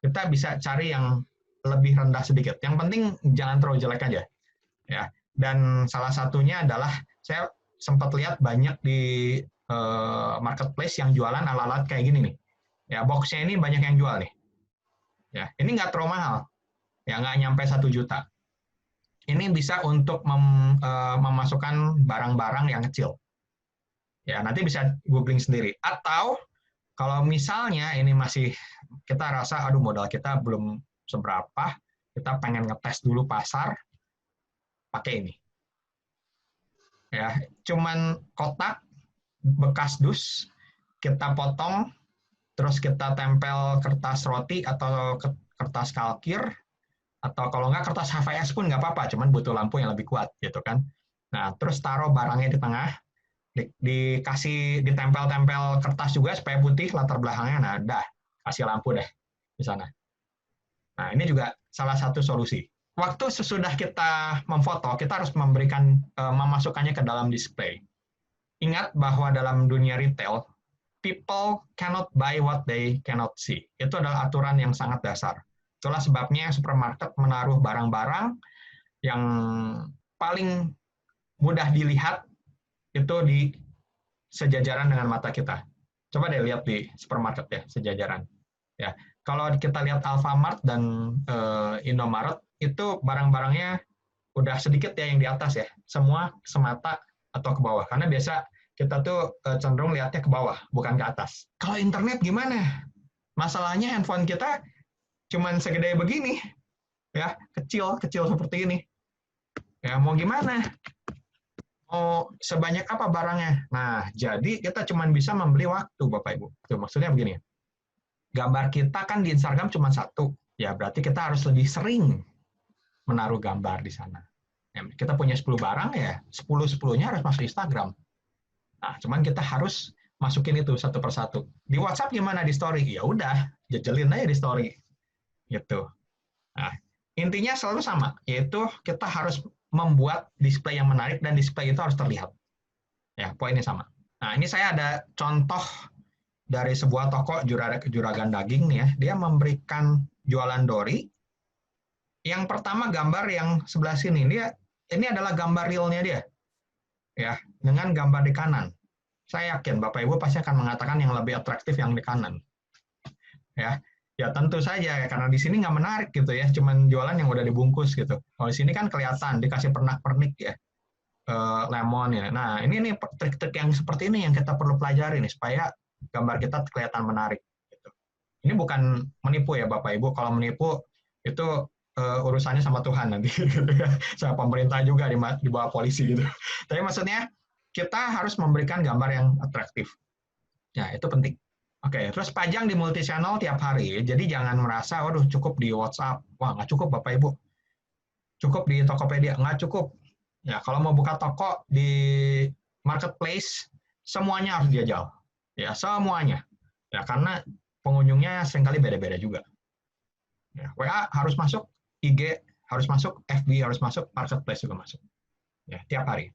kita bisa cari yang lebih rendah sedikit. Yang penting jangan terlalu jelek aja. Ya. Dan salah satunya adalah saya sempat lihat banyak di marketplace yang jualan alat-alat kayak gini nih. Ya, boxnya ini banyak yang jual nih. Ya, ini nggak terlalu mahal. Ya, nggak nyampe 1 juta. Ini bisa untuk memasukkan barang-barang yang kecil. Ya, nanti bisa googling sendiri. Atau kalau misalnya ini masih kita rasa, aduh modal kita belum seberapa, kita pengen ngetes dulu pasar, pakai ini. Ya, cuman kotak bekas dus, kita potong, terus kita tempel kertas roti atau kertas kalkir, atau kalau nggak kertas HVS pun nggak apa-apa, cuman butuh lampu yang lebih kuat gitu kan. Nah, terus taruh barangnya di tengah, dikasih ditempel-tempel kertas juga supaya putih latar belakangnya. Nah, dah kasih lampu deh di sana. Nah, ini juga salah satu solusi. Waktu sesudah kita memfoto, kita harus memasukkannya ke dalam display. Ingat bahwa dalam dunia retail, people cannot buy what they cannot see. Itu adalah aturan yang sangat dasar. Itulah sebabnya supermarket menaruh barang-barang yang paling mudah dilihat itu di sejajaran dengan mata kita. Coba deh lihat di supermarket ya, sejajaran. Ya, kalau kita lihat Alfamart dan Indomaret itu barang-barangnya udah sedikit ya yang di atas ya, semua semata atau ke bawah. Karena biasa kita tuh cenderung lihatnya ke bawah, bukan ke atas. Kalau internet gimana? Masalahnya handphone kita cuman segede begini, ya, kecil seperti ini. Ya, mau gimana? Mau sebanyak apa barangnya? Nah, jadi kita cuma bisa membeli waktu, Bapak Ibu. Tuh, maksudnya begini. Gambar kita kan di Instagram cuma satu. Ya, berarti kita harus lebih sering menaruh gambar di sana. Ya, kita punya 10 barang ya, 10-10-nya harus masuk Instagram. Nah, cuman kita harus masukin itu satu persatu. Di WhatsApp gimana di story? Ya udah, jejelin aja di story. Gitu. Nah, intinya selalu sama, yaitu kita harus membuat display yang menarik dan display itu harus terlihat. Ya, poinnya sama. Nah, ini saya ada contoh dari sebuah toko juragan daging nih ya. Dia memberikan jualan dori. Yang pertama gambar yang sebelah sini, ini adalah gambar realnya dia. Ya, dengan gambar di kanan. Saya yakin Bapak Ibu pasti akan mengatakan yang lebih atraktif yang di kanan. Ya, ya tentu saja ya, karena di sini nggak menarik gitu ya, cuman jualan yang udah dibungkus gitu. Kalau di sini kan kelihatan dikasih pernak-pernik ya, lemon ya. Nah ini nih trik-trik yang seperti ini yang kita perlu pelajari nih supaya gambar kita kelihatan menarik. Gitu. Ini bukan menipu ya Bapak Ibu. Kalau menipu itu urusannya sama Tuhan nanti, gitu ya. Sama pemerintah juga di bawah polisi gitu. Tapi maksudnya kita harus memberikan gambar yang atraktif. Ya itu penting. Oke, terus pajang di multi channel tiap hari. Jadi jangan merasa, waduh cukup di WhatsApp. Wah, nggak cukup Bapak Ibu. Cukup di Tokopedia. Nggak cukup. Ya, kalau mau buka toko di marketplace, semuanya harus dijajal. Ya, semuanya. Ya, karena pengunjungnya seringkali beda-beda juga. Ya, WA harus masuk, IG harus masuk, FB harus masuk, marketplace juga masuk. Ya, tiap hari.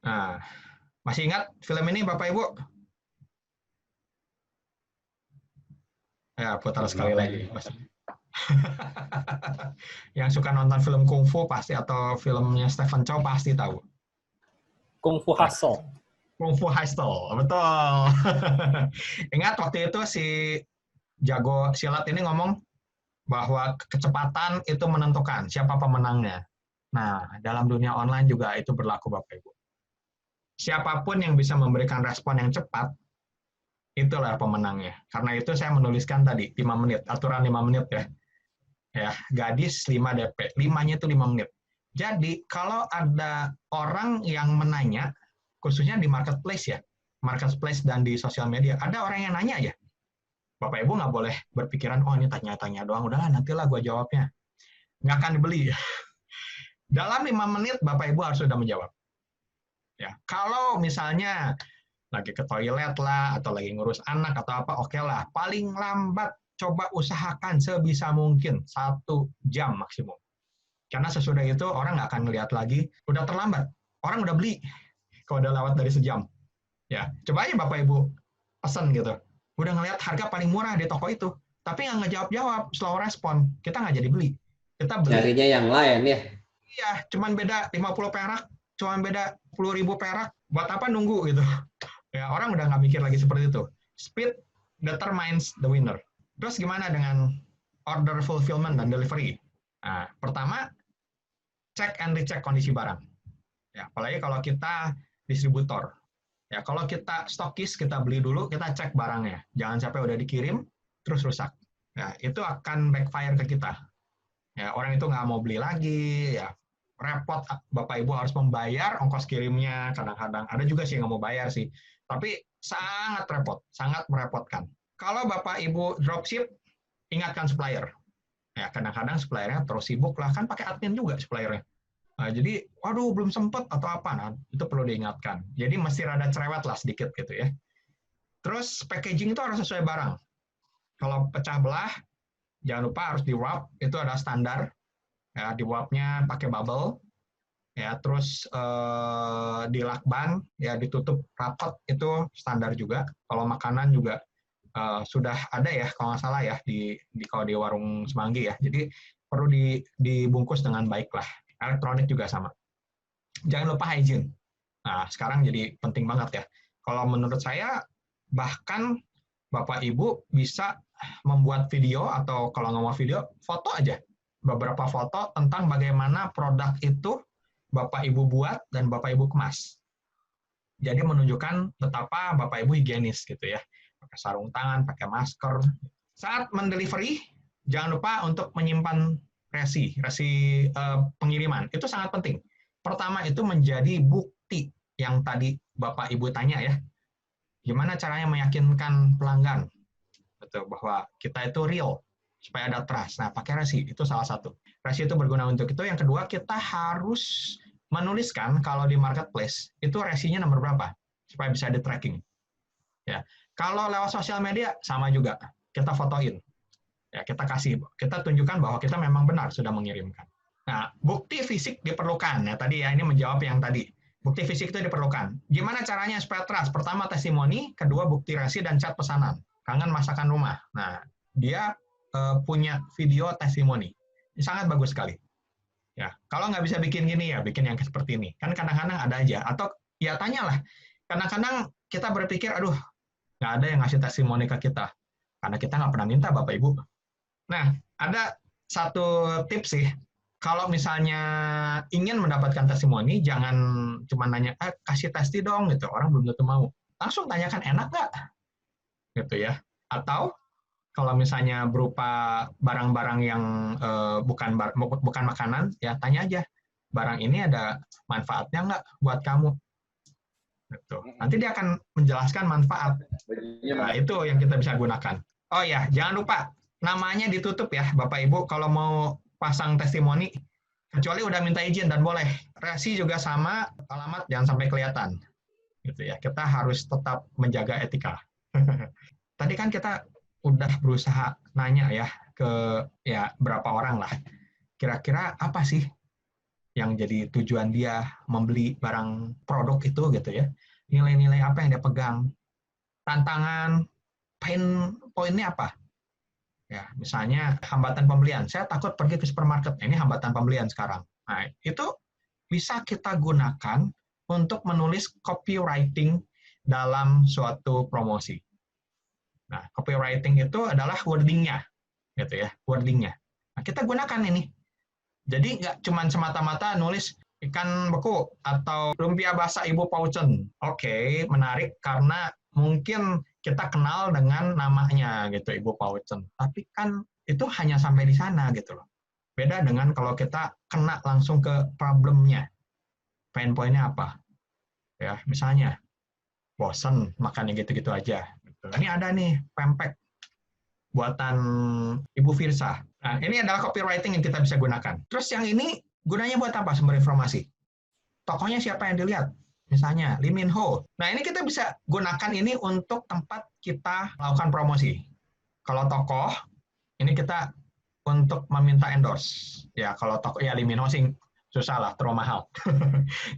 Nah, masih ingat film ini Bapak Ibu? Ya, putar sekali lagi. Yang suka nonton film kungfu pasti atau filmnya Stephen Chow pasti tahu. Kung Fu Hustle. Kung Fu Hustle, betul. Ingat waktu itu si jago silat ini ngomong bahwa kecepatan itu menentukan siapa pemenangnya. Nah, dalam dunia online juga itu berlaku Bapak Ibu. Siapapun yang bisa memberikan respon yang cepat, itulah pemenangnya. Karena itu saya menuliskan tadi 5 menit, aturan 5 menit ya. Ya, gadis 5 DP, 5-nya itu 5 menit. Jadi, kalau ada orang yang menanya, khususnya di marketplace ya, marketplace dan di sosial media, ada orang yang nanya aja. Bapak Ibu nggak boleh berpikiran, oh ini tanya-tanya doang, udahlah nantilah gue jawabnya. Nggak akan dibeli. Dalam 5 menit, Bapak Ibu harus sudah menjawab. Ya, kalau misalnya lagi ke toilet lah, atau lagi ngurus anak, atau apa, oke lah. Paling lambat, coba usahakan sebisa mungkin 1 jam maksimum. Karena sesudah itu, orang nggak akan ngelihat lagi, udah terlambat. Orang udah beli, kalau udah lewat dari sejam. Ya, coba aja Bapak Ibu pesen gitu. Udah ngelihat harga paling murah di toko itu, tapi nggak ngejawab-jawab, slow respon. Kita nggak jadi beli. Kita beli. Carinya yang lain ya. Iya, cuman beda 50 perak, cuman beda 10.000 perak. Buat apa nunggu gitu? Ya, orang udah nggak mikir lagi seperti itu. Speed determines the winner. Terus gimana dengan order fulfillment dan delivery? Nah, pertama, cek and recheck kondisi barang. Ya, apalagi kalau kita distributor. Ya, kalau kita stokis, kita beli dulu, kita cek barangnya. Jangan sampai udah dikirim, terus rusak. Ya, itu akan backfire ke kita. Ya, orang itu nggak mau beli lagi, ya repot. Bapak Ibu harus membayar ongkos kirimnya. Kadang-kadang ada juga sih yang nggak mau bayar sih. Tapi sangat repot, sangat merepotkan. Kalau Bapak Ibu dropship, ingatkan supplier. Ya, kadang-kadang suppliernya terus sibuk lah, kan pakai admin juga suppliernya. Nah, jadi, waduh belum sempat atau apa, nah, itu perlu diingatkan. Jadi mesti rada cerewet lah sedikit gitu ya. Terus packaging itu harus sesuai barang. Kalau pecah belah, jangan lupa harus di wrap, itu ada standar. Ya, di wrap-nya pakai bubble. Ya, terus di lakban, ya ditutup rapat, itu standar juga. Kalau makanan juga sudah ada ya, kalau nggak salah ya, kalau di warung Semanggi ya. Jadi perlu dibungkus dengan baik lah. Elektronik juga sama. Jangan lupa hygiene. Nah, sekarang jadi penting banget ya. Kalau menurut saya, bahkan Bapak Ibu bisa membuat video, atau kalau nggak mau video, foto aja. Beberapa foto tentang bagaimana produk itu Bapak Ibu buat dan Bapak Ibu kemas. Jadi menunjukkan betapa Bapak Ibu higienis gitu ya. Pakai sarung tangan, pakai masker. Saat mendelivery, jangan lupa untuk menyimpan resi pengiriman. Itu sangat penting. Pertama itu menjadi bukti yang tadi Bapak Ibu tanya ya. Gimana caranya meyakinkan pelanggan betul bahwa kita itu real supaya ada trust. Nah, pakai resi itu salah satu. Resi itu berguna untuk itu. Yang kedua, kita harus menuliskan kalau di marketplace itu resinya nomor berapa supaya bisa di tracking. Ya. Kalau lewat sosial media sama juga. Kita fotoin. Ya, kita tunjukkan bahwa kita memang benar sudah mengirimkan. Nah, bukti fisik diperlukan. Ya, tadi ya ini menjawab yang tadi. Bukti fisik itu diperlukan. Gimana caranya supaya trust? Pertama testimoni, kedua bukti resi dan cat pesanan. Kangen masakan rumah. Nah, dia punya video testimoni. Ini sangat bagus sekali. Ya, kalau nggak bisa bikin gini ya, bikin yang seperti ini. Kan kadang-kadang ada aja. Atau ya tanyalah. Kadang-kadang kita berpikir, aduh, nggak ada yang ngasih testimoni ke kita. Karena kita nggak pernah minta, Bapak Ibu. Nah, ada satu tips sih. Kalau misalnya ingin mendapatkan testimoni, jangan cuma nanya, kasih testi dong, gitu. Orang belum tentu mau. Langsung tanyakan, enak nggak? Gitu ya. Atau kalau misalnya berupa barang-barang yang bukan makanan, ya tanya aja, barang ini ada manfaatnya nggak buat kamu? Gitu. Nanti dia akan menjelaskan manfaat. Nah, itu yang kita bisa gunakan. Oh ya, jangan lupa, namanya ditutup ya, Bapak Ibu, kalau mau pasang testimoni, kecuali udah minta izin dan boleh. Resi juga sama, alamat jangan sampai kelihatan. Gitu ya. Kita harus tetap menjaga etika. Tadi kan kita udah berusaha nanya ya ke ya berapa orang lah. Kira-kira apa sih yang jadi tujuan dia membeli barang produk itu gitu ya. Nilai-nilai apa yang dia pegang. Tantangan, pain point-nya apa? Ya, misalnya hambatan pembelian. Saya takut pergi ke supermarket. Ini hambatan pembelian sekarang. Nah, itu bisa kita gunakan untuk menulis copywriting dalam suatu promosi. Nah, copywriting itu adalah wording-nya, gitu ya, wording-nya. Nah, kita gunakan ini. Jadi nggak cuma semata-mata nulis ikan beku atau lumpia basah Ibu Paucen. Oke, menarik karena mungkin kita kenal dengan namanya gitu Ibu Paucen. Tapi kan itu hanya sampai di sana gitu loh. Beda dengan kalau kita kena langsung ke problemnya. Pain point-nya apa? Ya, misalnya bosen makannya gitu-gitu aja. Ini ada nih pempek buatan Ibu Firsa. Nah, ini adalah copywriting yang kita bisa gunakan. Terus yang ini gunanya buat apa? Sumber informasi. Tokohnya siapa yang dilihat? Misalnya Lee Min Ho. Nah, ini kita bisa gunakan ini untuk tempat kita melakukan promosi. Kalau tokoh, ini kita untuk meminta endorse. Ya, kalau tokoh ya Lee Min Ho sih susah lah, terlalu mahal.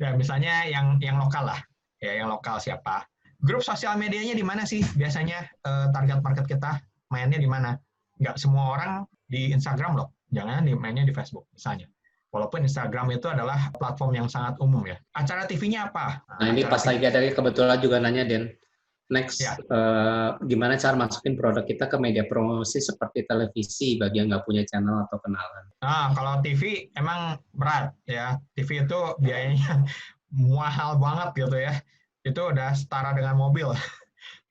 Ya, misalnya yang lokal lah. Ya, yang lokal siapa? Grup sosial medianya di mana sih biasanya target market kita mainnya di mana? Nggak semua orang di Instagram loh. Jangan mainnya di Facebook misalnya. Walaupun Instagram itu adalah platform yang sangat umum ya. Acara TV-nya apa? Nah, ini pas lagi ada kebetulan juga nanya, Den. Next, ya. Gimana cara masukin produk kita ke media promosi seperti televisi bagi yang nggak punya channel atau kenalan? Nah, kalau TV emang berat ya. TV itu biayanya mahal banget gitu ya. Itu udah setara dengan mobil.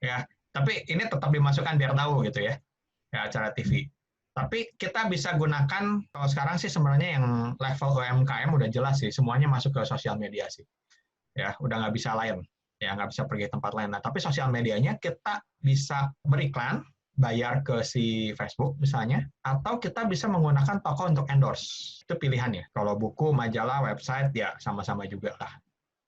Ya, tapi ini tetap dimasukkan biar tahu gitu ya. Ya, acara TV. Tapi kita bisa gunakan, kalau sekarang sih sebenarnya yang level UMKM udah jelas sih, semuanya masuk ke sosial media sih. Ya, udah nggak bisa lain. Ya, nggak bisa pergi tempat lain. Nah, tapi sosial medianya kita bisa beriklan, bayar ke si Facebook misalnya, atau kita bisa menggunakan toko untuk endorse. Itu pilihannya. Kalau buku, majalah, website, ya sama-sama juga lah.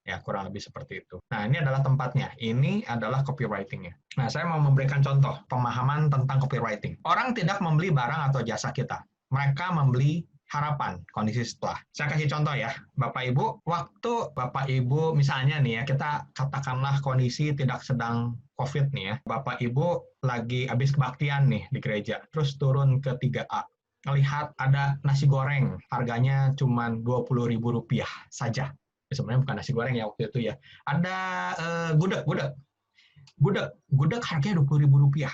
Ya, kurang lebih seperti itu. Nah, ini adalah tempatnya. Ini adalah copywriting-nya. Nah, saya mau memberikan contoh pemahaman tentang copywriting. Orang tidak membeli barang atau jasa kita. Mereka membeli harapan, kondisi setelah. Saya kasih contoh ya, Bapak Ibu. Waktu Bapak Ibu, misalnya nih ya, kita katakanlah kondisi tidak sedang COVID nih ya. Bapak Ibu lagi habis kebaktian nih di gereja, terus turun ke 3A. Melihat ada nasi goreng, harganya cuma Rp20.000 saja. sebenarnya bukan nasi goreng ya waktu itu ya. Ada gudeg harganya Rp20.000.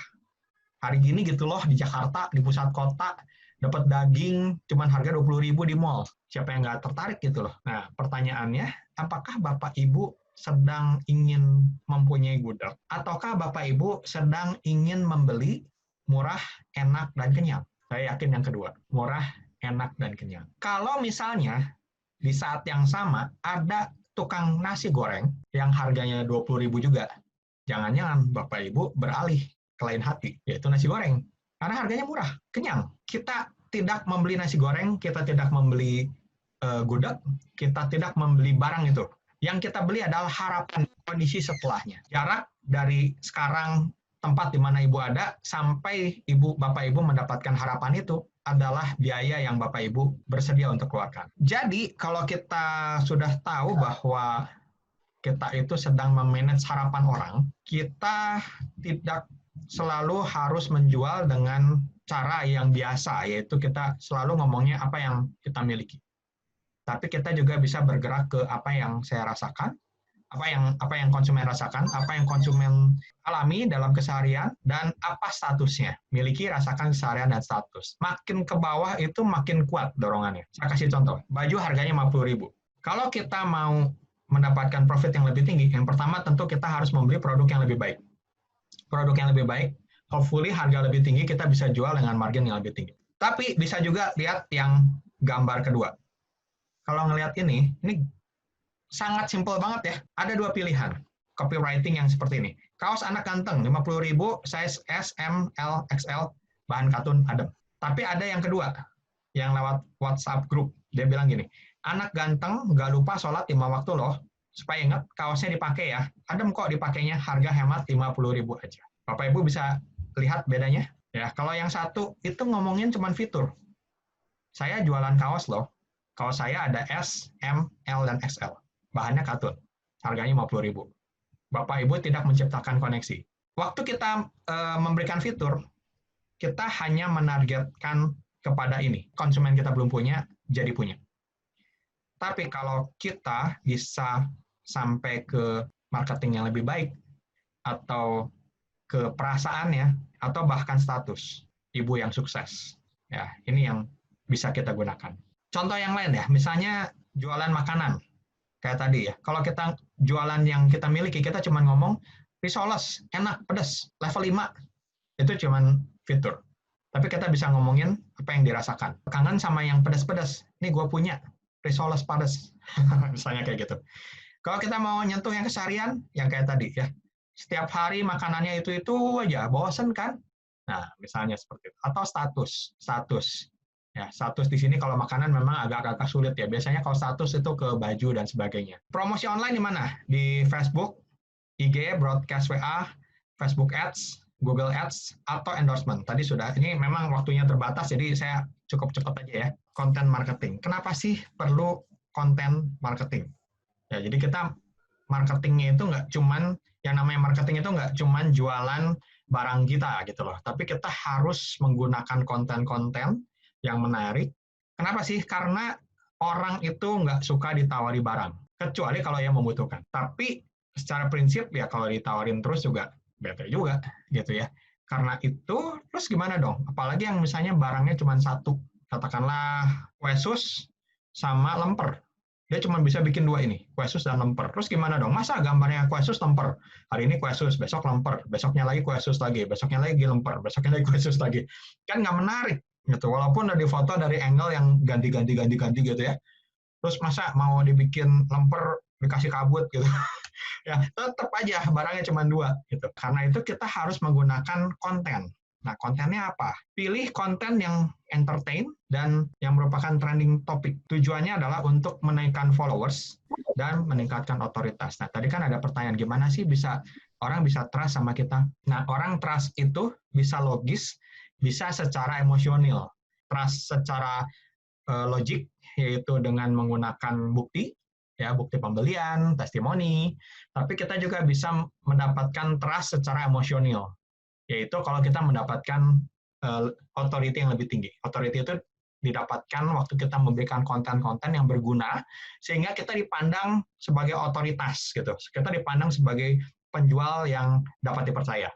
Hari gini gitu loh di Jakarta, di pusat kota, dapat daging cuman harga 20.000 di mall. Siapa yang nggak tertarik gitu loh. Nah, pertanyaannya, apakah Bapak Ibu sedang ingin mempunyai gudeg? Ataukah Bapak Ibu sedang ingin membeli murah, enak, dan kenyang? Saya yakin yang kedua, murah, enak, dan kenyang. Kalau misalnya di saat yang sama ada tukang nasi goreng yang harganya 20.000 juga, jangan-jangan Bapak Ibu beralih ke lain hati, yaitu nasi goreng. Karena harganya murah, kenyang. Kita tidak membeli nasi goreng, kita tidak membeli gudeg, kita tidak membeli barang itu. Yang kita beli adalah harapan kondisi setelahnya. Jarak dari sekarang tempat di mana Ibu ada sampai Bapak Ibu mendapatkan harapan itu adalah biaya yang Bapak Ibu bersedia untuk keluarkan. Jadi kalau kita sudah tahu bahwa kita itu sedang memanage harapan orang, kita tidak selalu harus menjual dengan cara yang biasa, yaitu kita selalu ngomongnya apa yang kita miliki. Tapi kita juga bisa bergerak ke apa yang saya rasakan, apa yang konsumen rasakan, apa yang konsumen alami dalam keseharian, dan apa statusnya. Miliki, rasakan, keseharian, dan status. Makin ke bawah itu makin kuat dorongannya. Saya kasih contoh, baju harganya 50.000. Kalau kita mau mendapatkan profit yang lebih tinggi, yang pertama tentu kita harus membeli produk yang lebih baik. Produk yang lebih baik, hopefully harga lebih tinggi, kita bisa jual dengan margin yang lebih tinggi. Tapi bisa juga lihat yang gambar kedua. Kalau ngelihat ini sangat simpel banget ya. Ada dua pilihan copywriting yang seperti ini. Kaos anak ganteng, 50.000, size S, M, L, XL, bahan katun adem. Tapi ada yang kedua, yang lewat WhatsApp group. Dia bilang gini, anak ganteng, nggak lupa sholat 5 waktu loh. Supaya ingat, kaosnya dipakai ya. Adem kok dipakainya, harga hemat 50.000 aja. Bapak Ibu bisa lihat bedanya? Ya, kalau yang satu, itu ngomongin cuma fitur. Saya jualan kaos loh. Kaos saya ada S, M, L, dan XL. Bahannya katun. Harganya 50.000. Bapak Ibu tidak menciptakan koneksi. Waktu kita memberikan fitur, kita hanya menargetkan kepada ini. Konsumen kita belum punya, jadi punya. Tapi kalau kita bisa sampai ke marketing yang lebih baik, atau ke perasaannya, atau bahkan status ibu yang sukses. Ya, ini yang bisa kita gunakan. Contoh yang lain ya, misalnya jualan makanan. Kayak tadi ya, kalau kita jualan yang kita miliki, kita cuma ngomong, risoles, enak, pedas, level 5. Itu cuma fitur. Tapi kita bisa ngomongin apa yang dirasakan. Kangen sama yang pedas-pedas, ini gue punya, risoles pedas. Misalnya kayak gitu. Kalau kita mau nyentuh yang keseharian, yang kayak tadi ya, setiap hari makanannya itu aja, bosen kan? Nah, misalnya seperti itu. Atau status. Ya, status di sini kalau makanan memang agak-agak sulit ya. Biasanya kalau status itu ke baju dan sebagainya. Promosi online di mana? Di Facebook, IG, broadcast WA, Facebook Ads, Google Ads, atau endorsement. Tadi sudah, ini memang waktunya terbatas, jadi saya cukup cepat aja ya. Content marketing. Kenapa sih perlu content marketing? Ya, jadi kita marketingnya itu nggak cuman, yang namanya marketing itu nggak cuman jualan barang kita gitu loh. Tapi kita harus menggunakan konten-konten yang menarik. Kenapa sih? Karena orang itu nggak suka ditawari barang, kecuali kalau yang membutuhkan. Tapi secara prinsip ya kalau ditawarin terus juga bete juga gitu ya. Karena itu, terus gimana dong? Apalagi yang misalnya barangnya cuma satu, katakanlah kue sus sama lemper. Dia cuma bisa bikin dua ini, kue sus dan lemper. Terus gimana dong? Masa gambarnya kue sus lemper? Hari ini kue sus, besok lemper, besoknya lagi kue sus lagi, besoknya lagi lemper, besoknya lagi kue sus lagi. Kan nggak menarik gitu. Walaupun udah difoto dari angle yang ganti gitu ya. Terus masa mau dibikin lemper dikasih kabut gitu. Ya, tetap aja barangnya cuma dua gitu. Karena itu kita harus menggunakan konten. Nah, kontennya apa? Pilih konten yang entertain dan yang merupakan trending topik. Tujuannya adalah untuk menaikkan followers dan meningkatkan otoritas. Nah, tadi kan ada pertanyaan, gimana sih orang bisa trust sama kita? Nah, orang trust itu bisa logis, bisa secara emosional. Trust secara logik, yaitu dengan menggunakan bukti, ya bukti pembelian, testimoni. Tapi kita juga bisa mendapatkan trust secara emosional, yaitu kalau kita mendapatkan authority yang lebih tinggi. Authority itu didapatkan waktu kita memberikan konten-konten yang berguna, sehingga kita dipandang sebagai otoritas gitu. Kita dipandang sebagai penjual yang dapat dipercaya.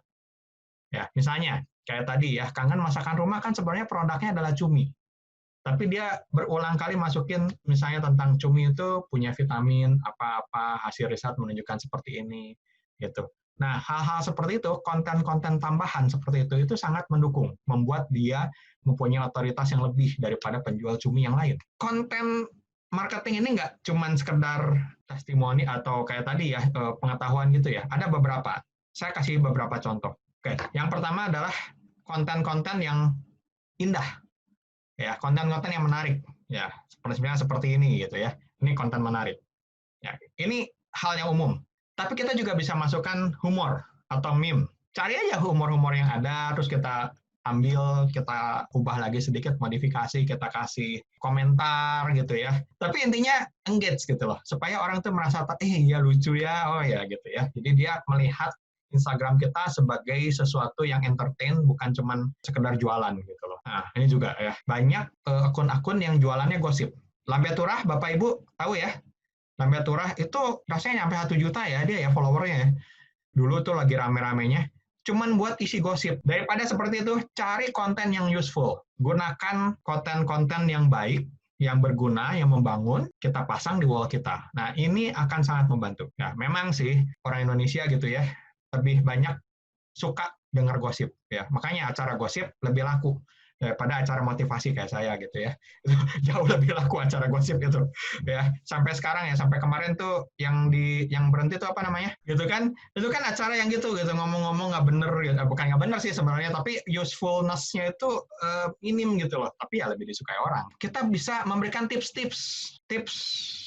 Ya, misalnya kayak tadi ya, Kangen Masakan Rumah kan sebenarnya produknya adalah cumi. Tapi dia berulang kali masukin misalnya tentang cumi itu punya vitamin apa-apa, hasil riset menunjukkan seperti ini gitu. Nah, hal-hal seperti itu, konten-konten tambahan seperti itu sangat mendukung, membuat dia mempunyai otoritas yang lebih daripada penjual cumi yang lain. Konten marketing ini nggak cuman sekedar testimoni atau kayak tadi ya, pengetahuan gitu ya. Ada beberapa. Saya kasih beberapa contoh. Oke, yang pertama adalah konten-konten yang indah. Ya, konten-konten yang menarik. Ya, seperti ini gitu ya. Ini konten menarik. Ya, ini hal yang umum. Tapi kita juga bisa masukkan humor atau meme. Cari aja humor-humor yang ada, terus kita ambil, kita ubah lagi sedikit, modifikasi, kita kasih komentar gitu ya. Tapi intinya engage gitu loh, supaya orang tuh merasa, iya lucu ya, oh ya gitu ya. Jadi dia melihat Instagram kita sebagai sesuatu yang entertain, bukan cuman sekedar jualan gitu loh. Nah, ini juga ya, banyak akun-akun yang jualannya gosip. Lambe Turah, Bapak Ibu tahu ya, Lambe Turah itu rasanya nyampe 1 juta ya dia ya followernya. Dulu tuh lagi rame-ramenya. Cuman buat isi gosip. Daripada seperti itu, cari konten yang useful. Gunakan konten-konten yang baik, yang berguna, yang membangun, kita pasang di wall kita. Nah, ini akan sangat membantu. Nah, memang sih orang Indonesia gitu ya, lebih banyak suka dengar gosip ya. Makanya acara gosip lebih laku daripada acara motivasi kayak saya gitu ya. Jauh lebih laku acara gosip itu ya. Sampai sekarang ya, sampai kemarin tuh yang berhenti tuh apa namanya? Gitu kan? Itu kan acara yang gitu ngomong-ngomong nggak bener gitu. Bukan nggak bener sih sebenarnya, tapi usefulness-nya itu minim gitu loh. Tapi ya lebih disukai orang. Kita bisa memberikan tips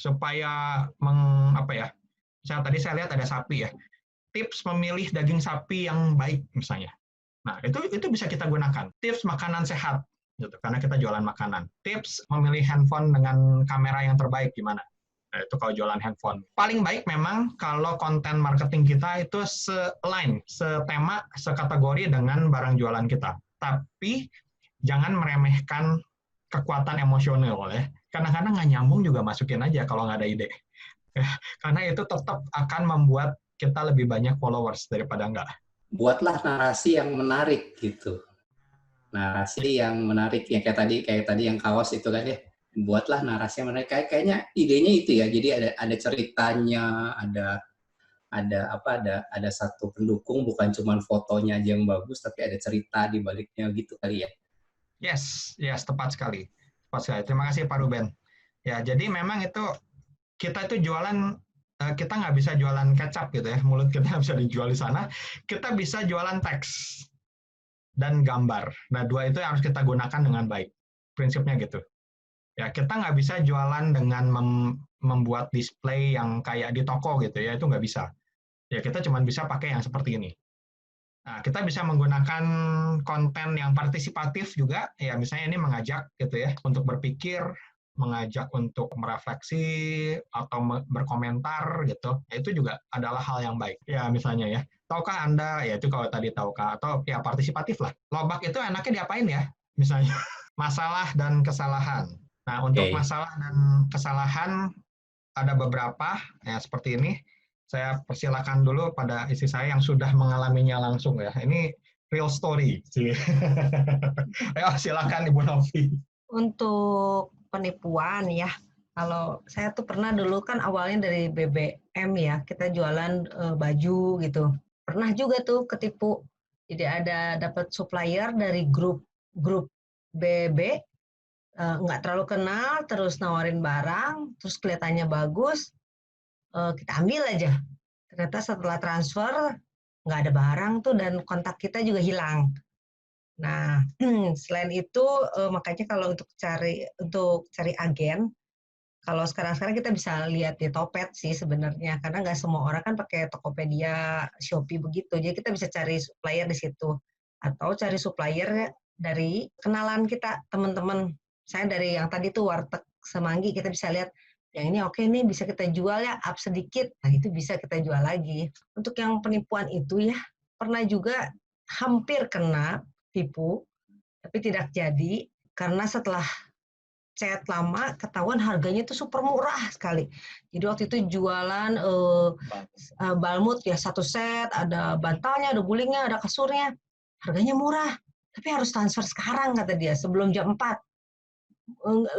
supaya misalnya tadi saya lihat ada sapi ya. Tips memilih daging sapi yang baik misalnya. Nah, itu bisa kita gunakan. Tips makanan sehat gitu, karena kita jualan makanan. Tips memilih handphone dengan kamera yang terbaik gimana? Nah, itu kalau jualan handphone. Paling baik memang kalau konten marketing kita itu se-line, setema, sekategori dengan barang jualan kita. Tapi jangan meremehkan kekuatan emosional ya. Kadang-kadang nggak nyambung juga masukin aja kalau nggak ada ide. Karena itu tetap akan membuat kita lebih banyak followers daripada enggak. Buatlah narasi yang menarik gitu. Narasi yang menarik yang kayak tadi yang kaos itu kan ya. Buatlah narasi yang menarik. Kayaknya idenya itu ya. Jadi ada ceritanya, ada satu pendukung, bukan cuma fotonya aja yang bagus, tapi ada cerita di baliknya gitu kali ya. Yes, tepat sekali. Terima kasih Pak Ruben. Ya, jadi memang itu kita itu jualan, kita nggak bisa jualan kecap gitu ya, mulut kita nggak bisa dijual di sana. Kita bisa jualan teks dan gambar. Nah, dua itu yang harus kita gunakan dengan baik. Prinsipnya gitu. Ya, kita nggak bisa jualan dengan membuat display yang kayak di toko gitu ya, itu nggak bisa. Ya, kita cuma bisa pakai yang seperti ini. Nah, kita bisa menggunakan konten yang partisipatif juga, ya misalnya ini mengajak gitu ya, untuk berpikir, mengajak untuk merefleksi atau berkomentar gitu, itu juga adalah hal yang baik. Ya misalnya ya, tahukah Anda, ya itu kalau tadi tahukah, atau ya partisipatif lah. Lobak itu enaknya diapain ya? Misalnya, masalah dan kesalahan. Nah, untuk masalah dan kesalahan ada beberapa, ya seperti ini. Saya persilakan dulu pada istri saya yang sudah mengalaminya langsung ya. Ini real story. Ayo silakan Ibu Novi. Untuk penipuan ya, kalau saya tuh pernah dulu kan awalnya dari BBM ya, kita jualan baju gitu. Pernah juga tuh ketipu. Jadi ada dapat supplier dari grup BB, nggak terlalu kenal, terus nawarin barang, terus kelihatannya bagus, kita ambil aja. Ternyata setelah transfer nggak ada barang tuh dan kontak kita juga hilang. Nah, selain itu makanya kalau untuk cari agen, kalau sekarang kita bisa lihat di Topet sih sebenarnya, karena nggak semua orang kan pakai Tokopedia, Shopee begitu. Jadi kita bisa cari supplier di situ atau cari supplier dari kenalan kita, teman-teman. Saya dari yang tadi tuh Warteg Semanggi, kita bisa lihat yang ini oke nih bisa kita jual ya, up sedikit. Nah, itu bisa kita jual lagi. Untuk yang penipuan itu ya, pernah juga hampir kena tipu, tapi tidak jadi karena setelah chat lama, ketahuan harganya itu super murah sekali. Jadi waktu itu jualan balmut ya, 1 set, ada bantalnya, ada gulingnya, ada kasurnya. Harganya murah, tapi harus transfer sekarang kata dia, sebelum jam 4.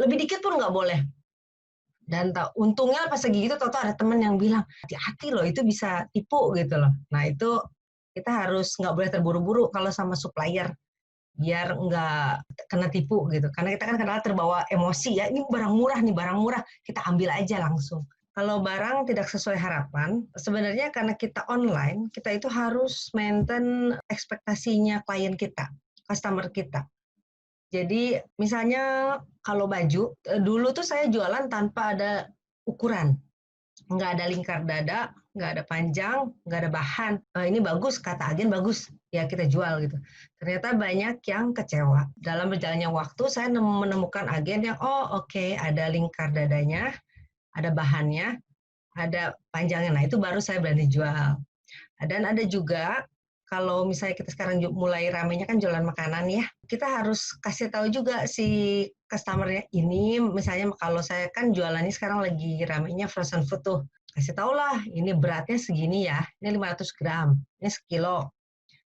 Lebih dikit pun nggak boleh. Dan untungnya pas lagi gitu, tahu ada teman yang bilang, hati-hati loh, itu bisa tipu gitu loh. Nah itu kita harus nggak boleh terburu-buru kalau sama supplier, biar nggak kena tipu gitu. Karena kita kan kadang terbawa emosi ya, ini barang murah, kita ambil aja langsung. Kalau barang tidak sesuai harapan, sebenarnya karena kita online, kita itu harus maintain ekspektasinya klien kita, customer kita. Jadi misalnya kalau baju, dulu tuh saya jualan tanpa ada ukuran. Nggak ada lingkar dada, nggak ada panjang, nggak ada bahan. Ini bagus, kata agen bagus, ya kita jual gitu. Ternyata banyak yang kecewa. Dalam berjalannya waktu, saya menemukan agen yang, oke, ada lingkar dadanya, ada bahannya, ada panjangnya. Nah itu baru saya berani jual. Dan ada juga, kalau misalnya kita sekarang mulai ramenya kan jualan makanan ya, kita harus kasih tahu juga si customer-nya ini, misalnya kalau saya kan jualannya sekarang lagi ramenya frozen food tuh, kasih tahu lah, ini beratnya segini ya, ini 500 gram, ini sekilo.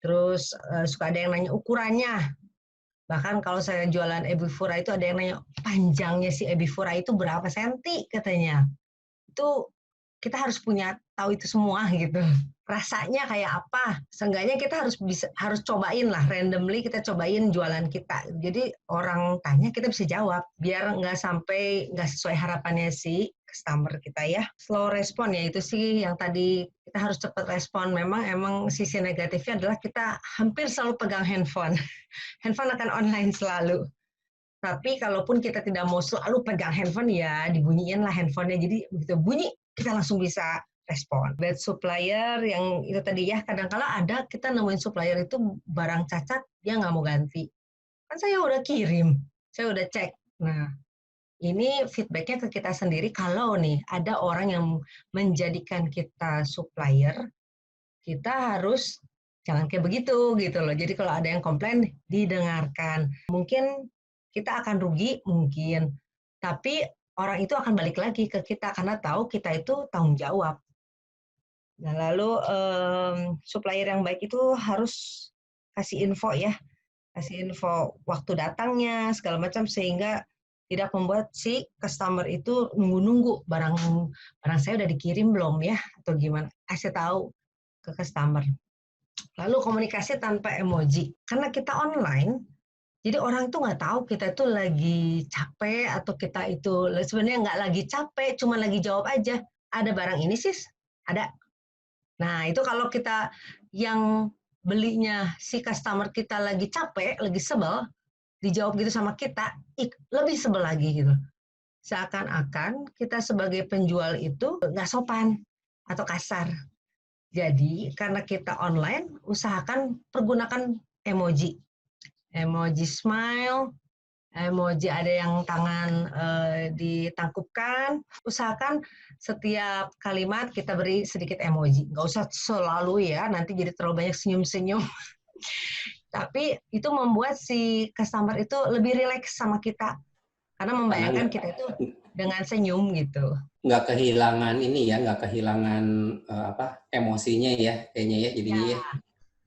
Terus suka ada yang nanya ukurannya. Bahkan kalau saya jualan Ebifura itu ada yang nanya, panjangnya si Ebifura itu berapa senti katanya. Itu kita harus tahu itu semua gitu. Rasanya kayak apa? Seenggaknya kita harus cobain lah, randomly kita cobain jualan kita. Jadi orang tanya kita bisa jawab, biar nggak sampai nggak sesuai harapannya si customer kita ya. Slow respon ya, itu sih yang tadi kita harus cepat respon. Emang sisi negatifnya adalah kita hampir selalu pegang handphone. Handphone akan online selalu. Tapi kalaupun kita tidak mau selalu pegang handphone ya dibunyiin lah handphonenya. Jadi begitu bunyi kita langsung bisa respon. Bad supplier yang itu tadi ya, kadang-kala ada kita nemuin supplier itu barang cacat, dia nggak mau ganti. Kan saya udah kirim, saya udah cek. Nah, ini feedbacknya ke kita sendiri, kalau nih ada orang yang menjadikan kita supplier, kita harus jangan kayak begitu gitu loh. Jadi kalau ada yang komplain, didengarkan. Mungkin kita akan rugi, mungkin. Tapi orang itu akan balik lagi ke kita karena tahu kita itu tanggung jawab. Nah, lalu supplier yang baik itu harus kasih info ya, kasih info waktu datangnya, segala macam, sehingga tidak membuat si customer itu nunggu-nunggu barang saya udah dikirim belum ya, atau gimana, kasih tahu ke customer. Lalu komunikasi tanpa emoji, karena kita online, jadi orang itu nggak tahu kita itu lagi capek atau kita itu sebenarnya nggak lagi capek, cuma lagi jawab aja, ada barang ini sis, ada. Nah, itu kalau kita yang belinya si customer kita lagi capek, lagi sebel, dijawab gitu sama kita, lebih sebel lagi gitu. Seakan-akan kita sebagai penjual itu nggak sopan atau kasar. Jadi, karena kita online, usahakan pergunakan emoji. Emoji smile, emoji ada yang tangan ditangkupkan, usahakan setiap kalimat kita beri sedikit emoji. Nggak usah selalu ya, nanti jadi terlalu banyak senyum-senyum. Tapi itu membuat si customer itu lebih rileks sama kita. Karena membayangkan kita itu dengan senyum gitu. Nggak kehilangan ini ya, nggak kehilangan emosinya ya, kayaknya ya jadinya ya.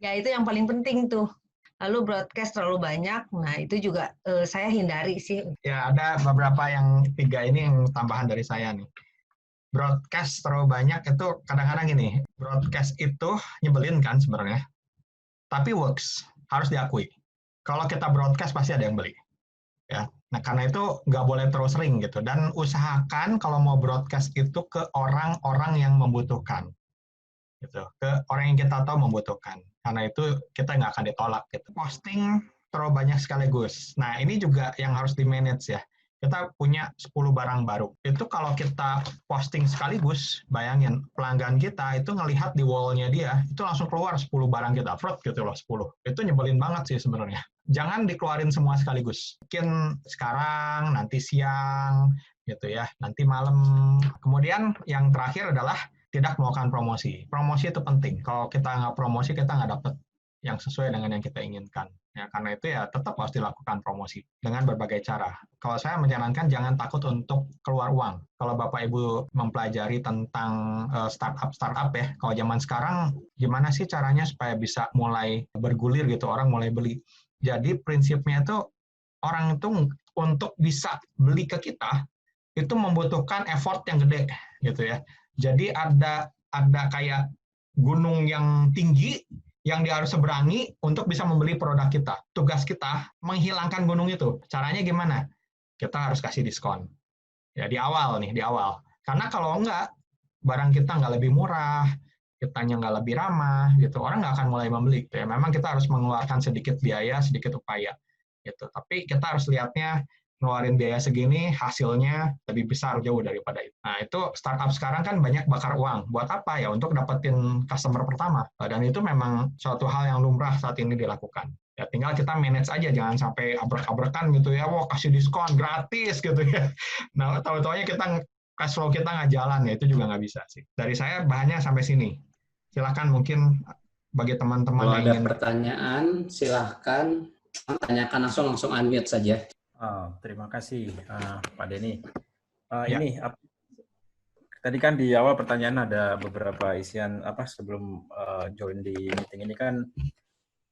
Ya itu yang paling penting tuh. Lalu broadcast terlalu banyak, nah itu juga saya hindari sih. Ya ada beberapa yang 3 ini yang tambahan dari saya nih. Broadcast terlalu banyak itu kadang-kadang gini, broadcast itu nyebelin kan sebenarnya, tapi works, harus diakui. Kalau kita broadcast pasti ada yang beli. Ya, nah karena itu nggak boleh terus sering gitu, dan usahakan kalau mau broadcast itu ke orang-orang yang membutuhkan. Gitu, ke orang yang kita tahu membutuhkan. Karena itu kita nggak akan ditolak. Gitu. Posting terlalu banyak sekaligus. Nah, ini juga yang harus di-manage ya. Kita punya 10 barang baru. Itu kalau kita posting sekaligus, bayangin pelanggan kita itu ngelihat di wall-nya dia, itu langsung keluar 10 barang kita. Fraud gitu loh, 10. Itu nyebelin banget sih sebenarnya. Jangan dikeluarin semua sekaligus. Mungkin sekarang, nanti siang, gitu ya, nanti malam. Kemudian yang terakhir adalah tidak melakukan promosi. Promosi itu penting. Kalau kita nggak promosi, kita nggak dapat yang sesuai dengan yang kita inginkan. Ya, karena itu ya tetap harus dilakukan promosi dengan berbagai cara. Kalau saya menyarankan jangan takut untuk keluar uang. Kalau Bapak Ibu mempelajari tentang startup ya, kalau zaman sekarang gimana sih caranya supaya bisa mulai bergulir gitu, orang mulai beli. Jadi prinsipnya itu orang itu untuk bisa beli ke kita itu membutuhkan effort yang gede gitu ya. Jadi ada kayak gunung yang tinggi yang dia harus seberangi untuk bisa membeli produk kita. Tugas kita menghilangkan gunung itu. Caranya gimana? Kita harus kasih diskon. Ya di awal. Karena kalau enggak, barang kita nggak lebih murah, kitanya nggak lebih ramah, gitu. Orang nggak akan mulai membeli. Ya, memang kita harus mengeluarkan sedikit biaya, sedikit upaya. Gitu. Tapi kita harus lihatnya ngeluarin biaya segini, hasilnya lebih besar jauh daripada itu. Nah, itu startup sekarang kan banyak bakar uang. Buat apa ya? Untuk dapetin customer pertama. Dan itu memang suatu hal yang lumrah saat ini dilakukan. Ya, tinggal kita manage aja, jangan sampai abrek-abrekan gitu ya, wah kasih diskon gratis gitu ya. Nah, tahu-taunya kita cash flow kita nggak jalan, ya itu juga nggak bisa sih. Dari saya bahannya sampai sini. Silakan mungkin bagi teman-teman Kalau yang ada ingin pertanyaan, silahkan tanyakan langsung unmute saja. Terima kasih Pak Denny. Ya. Ini tadi kan di awal pertanyaan ada beberapa isian sebelum join di meeting ini kan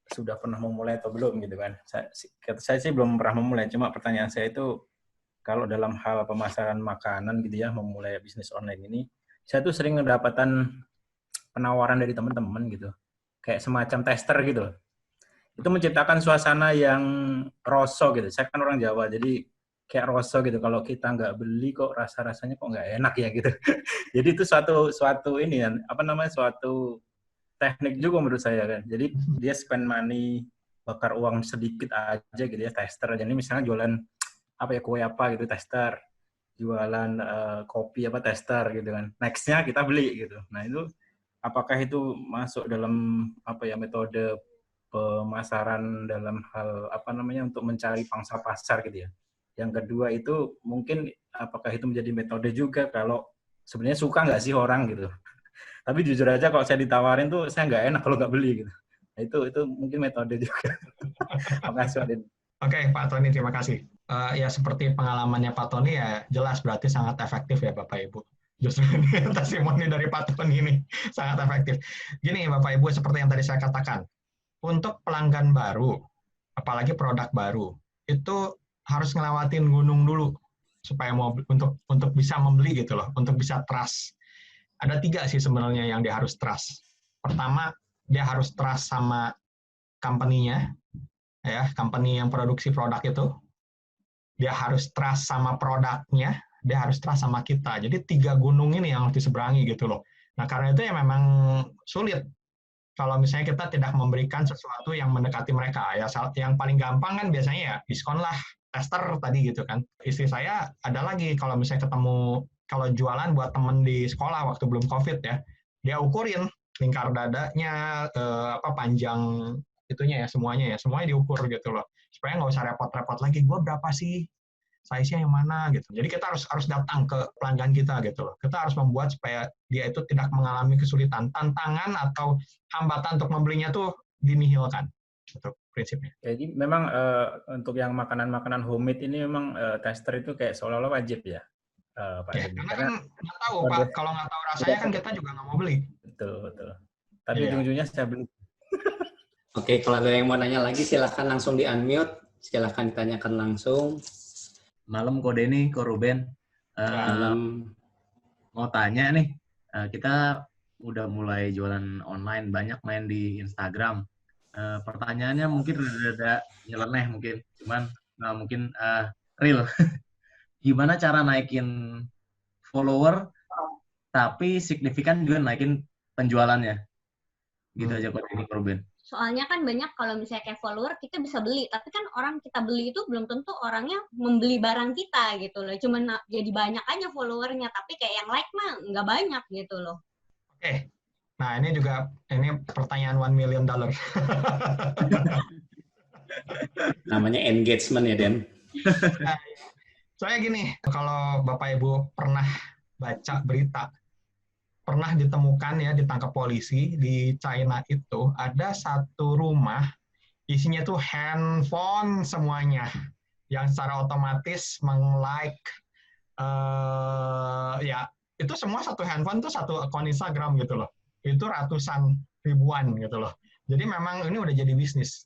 sudah pernah memulai atau belum gitu kan. Saya sih belum pernah memulai, cuma pertanyaan saya itu kalau dalam hal pemasaran makanan gitu ya, memulai bisnis online ini, saya tuh sering mendapatkan penawaran dari teman-teman gitu. Kayak semacam tester gitu loh. Itu menciptakan suasana yang roso gitu. Saya kan orang Jawa, jadi kayak roso gitu. Kalau kita nggak beli kok rasa-rasanya kok nggak enak ya gitu. Jadi itu suatu ini ya, suatu teknik juga menurut saya kan. Jadi dia spend money, bakar uang sedikit aja gitu ya, tester. Jadi misalnya jualan kue apa gitu, tester. Jualan kopi tester gitu kan. Next-nya kita beli gitu. Nah itu apakah itu masuk dalam metode pemasaran dalam hal untuk mencari pangsa pasar gitu ya. Yang kedua itu mungkin apakah itu menjadi metode juga kalau sebenarnya suka nggak sih orang gitu. Tapi jujur aja kalau saya ditawarin tuh saya nggak enak kalau nggak beli gitu. Nah, itu mungkin metode juga. Makasih Pak Den. Oke, Pak Tony, terima kasih. Ya seperti pengalamannya Pak Tony ya jelas berarti sangat efektif ya Bapak Ibu. Justru ini testimoni dari Pak Tony ini sangat efektif. Gini Bapak Ibu, seperti yang tadi saya katakan, untuk pelanggan baru, apalagi produk baru, itu harus ngelewatin gunung dulu supaya mau untuk bisa membeli gitu loh, untuk bisa trust. Ada 3 sih sebenarnya yang dia harus trust. Pertama, dia harus trust sama company-nya, ya, company yang produksi produk itu. Dia harus trust sama produknya, dia harus trust sama kita. Jadi 3 gunung ini yang harus diseberangi gitu loh. Nah, karena itu ya memang sulit kalau misalnya kita tidak memberikan sesuatu yang mendekati mereka. Ya, yang paling gampang kan biasanya ya diskon lah, tester tadi gitu kan. Istri saya ada lagi kalau misalnya ketemu, kalau jualan buat temen di sekolah waktu belum COVID ya, dia ukurin lingkar dadanya, panjang itunya ya, semuanya diukur gitu loh. Supaya nggak usah repot-repot lagi, gue berapa sih? Size-nya yang mana gitu. Jadi kita harus datang ke pelanggan kita gitu loh. Kita harus membuat supaya dia itu tidak mengalami kesulitan, tantangan atau hambatan untuk membelinya tuh dinihilkan. Itu prinsipnya. Jadi memang untuk yang makanan-makanan homemade ini memang tester itu kayak seolah-olah wajib ya, Pak Ya, Denny. karena kan nggak tahu Pak, kalau nggak tahu rasanya kan kita juga nggak mau beli. Betul. Tapi ujung-ujungnya saya beli. Oke, kalau ada yang mau nanya lagi silahkan langsung di-unmute. Silahkan ditanyakan langsung. Malam Ko Denny, Ko Ruben. Mau tanya nih, kita udah mulai jualan online, banyak main di Instagram. Pertanyaannya mungkin rada nyeleneh mungkin, cuman mungkin real. Gimana cara naikin follower, tapi signifikan juga naikin penjualannya? Gitu aja Ko Denny, Ko Ruben. Soalnya kan banyak kalau misalnya kayak follower kita bisa beli, tapi kan orang kita beli itu belum tentu orangnya membeli barang kita gitu loh. Cuman jadi banyak aja followernya, tapi kayak yang like mah nggak banyak gitu loh. Oke. Nah, ini pertanyaan $1 million. Namanya engagement ya, Den. Soalnya gini, kalau Bapak Ibu pernah baca berita pernah ditemukan ya, ditangkap polisi di China itu ada satu rumah isinya tuh handphone semuanya yang secara otomatis meng-like ya itu semua satu handphone tuh satu akun Instagram gitu loh. Itu ratusan ribuan gitu loh. Jadi memang ini udah jadi bisnis.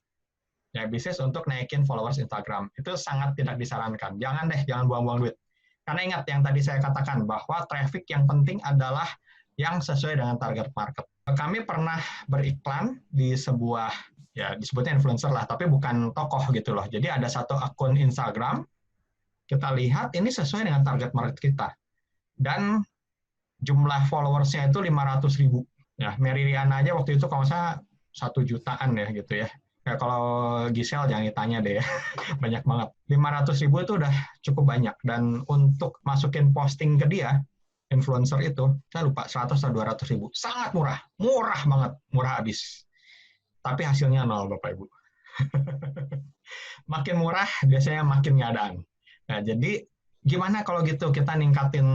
Ya, bisnis untuk naikin followers Instagram. Itu sangat tidak disarankan. Jangan buang-buang duit. Karena ingat yang tadi saya katakan bahwa traffic yang penting adalah yang sesuai dengan target market. Kami pernah beriklan di sebuah, ya disebutnya influencer lah, tapi bukan tokoh gitu loh. Jadi ada satu akun Instagram, kita lihat ini sesuai dengan target market kita. Dan jumlah followersnya itu 500.000. Ya, Mary Riana aja waktu itu kalau saya 1 jutaan ya gitu ya. Ya, kalau Giselle jangan ditanya deh ya, banyak banget. 500.000 itu udah cukup banyak. Dan untuk masukin posting ke dia, influencer itu, saya lupa 100 atau 200.000. Sangat murah, murah banget, murah habis. Tapi hasilnya 0, Bapak Ibu. Makin murah, biasanya makin ngadaan. Nah, jadi gimana kalau gitu kita ningkatin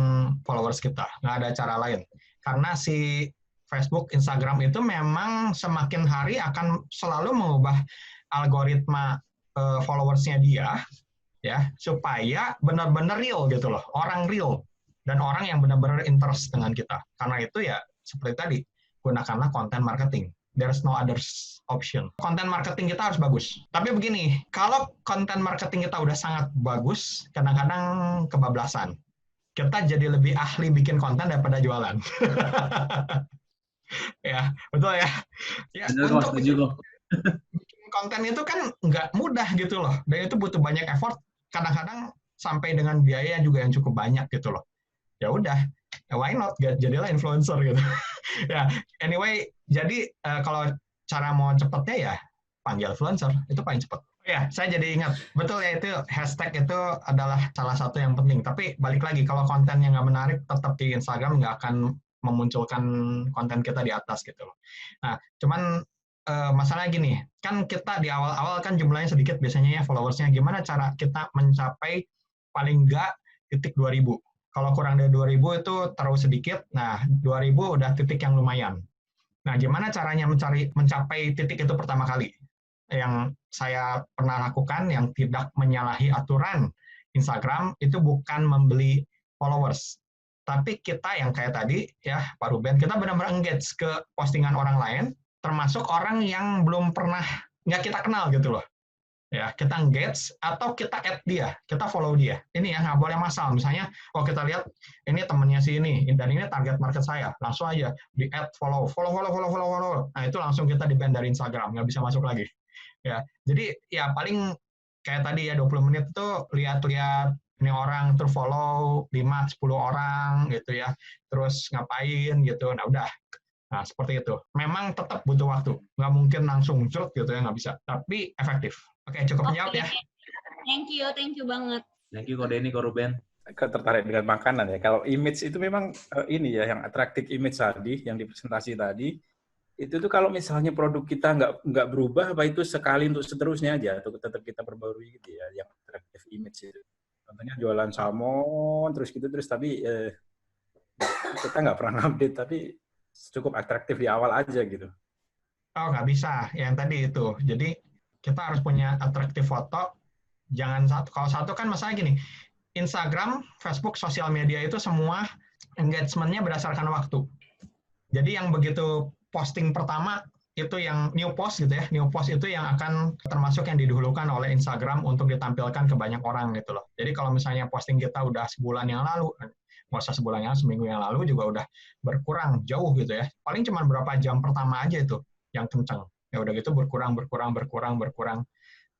followers kita? Nggak ada cara lain. Karena si Facebook, Instagram itu memang semakin hari akan selalu mengubah algoritma followersnya dia, ya supaya benar-benar real gitu loh, orang real dan orang yang benar-benar interest dengan kita. Karena itu ya seperti tadi, gunakanlah content marketing. There's no other option. Content marketing kita harus bagus. Tapi begini, kalau content marketing kita udah sangat bagus, kadang-kadang kebablasan. Kita jadi lebih ahli bikin konten daripada jualan. Ya, betul ya. Ya, untuk bikin konten itu kan nggak mudah gitu loh. Dan itu butuh banyak effort. Kadang-kadang sampai dengan biaya juga yang cukup banyak gitu loh. Ya udah, why not? Jadilah influencer gitu. Ya, anyway, jadi kalau cara mau cepetnya ya panggil influencer, itu paling cepet. Ya, saya jadi ingat, betul ya itu hashtag itu adalah salah satu yang penting. Tapi balik lagi, kalau kontennya nggak menarik, tetap di Instagram nggak akan memunculkan konten kita di atas gitu loh. Nah, cuman masalahnya gini, kan kita di awal-awal kan jumlahnya sedikit biasanya ya followersnya. Gimana cara kita mencapai paling nggak titik 2.000? Kalau kurang dari 2.000 itu terlalu sedikit. Nah, 2.000 udah titik yang lumayan. Nah, gimana caranya mencapai titik itu pertama kali? Yang saya pernah lakukan yang tidak menyalahi aturan Instagram itu bukan membeli followers. Tapi kita yang kayak tadi, ya Pak Ruben, kita benar-benar engage ke postingan orang lain, termasuk orang yang belum pernah, nggak kita kenal gitu loh. Ya, kita engage, atau kita add dia, kita follow dia. Ini ya, nggak boleh masal. Misalnya, kalau kita lihat, ini temennya si ini, dan ini target market saya, langsung aja di add, follow. Nah, itu langsung kita di-ban dari Instagram, nggak bisa masuk lagi. Ya, jadi ya paling kayak tadi ya, 20 menit itu lihat-lihat, ini orang terfollow 5-10 orang gitu ya, terus ngapain gitu, nah udah. Nah seperti itu. Memang tetap butuh waktu, nggak mungkin langsung cerut gitu ya, nggak bisa. Tapi efektif. Oke, cukup menjawab ya. Thank you banget. Thank you Ko Denny, Ko Ruben. Tertarik dengan makanan ya. Kalau image itu memang ini ya, yang attractive image tadi, yang dipresentasi tadi, itu tuh kalau misalnya produk kita nggak berubah, apa itu sekali untuk seterusnya aja, atau tetap kita perbarui gitu ya, yang attractive image itu. Contohnya jualan salmon terus gitu terus, tapi kita nggak pernah update, tapi cukup atraktif di awal aja gitu. Oh, nggak bisa. Yang tadi itu. Jadi kita harus punya atraktif foto. Jangan satu. Kalau satu kan masalah gini. Instagram, Facebook, sosial media itu semua engagement-nya berdasarkan waktu. Jadi yang begitu posting pertama itu yang new post gitu ya. New post itu yang akan termasuk yang didahulukan oleh Instagram untuk ditampilkan ke banyak orang gitu loh. Jadi kalau misalnya posting kita udah sebulan yang lalu, nggak usah sebulan yang lalu, seminggu yang lalu juga udah berkurang jauh gitu ya. Paling cuma berapa jam pertama aja itu yang kenceng. Ya udah gitu berkurang.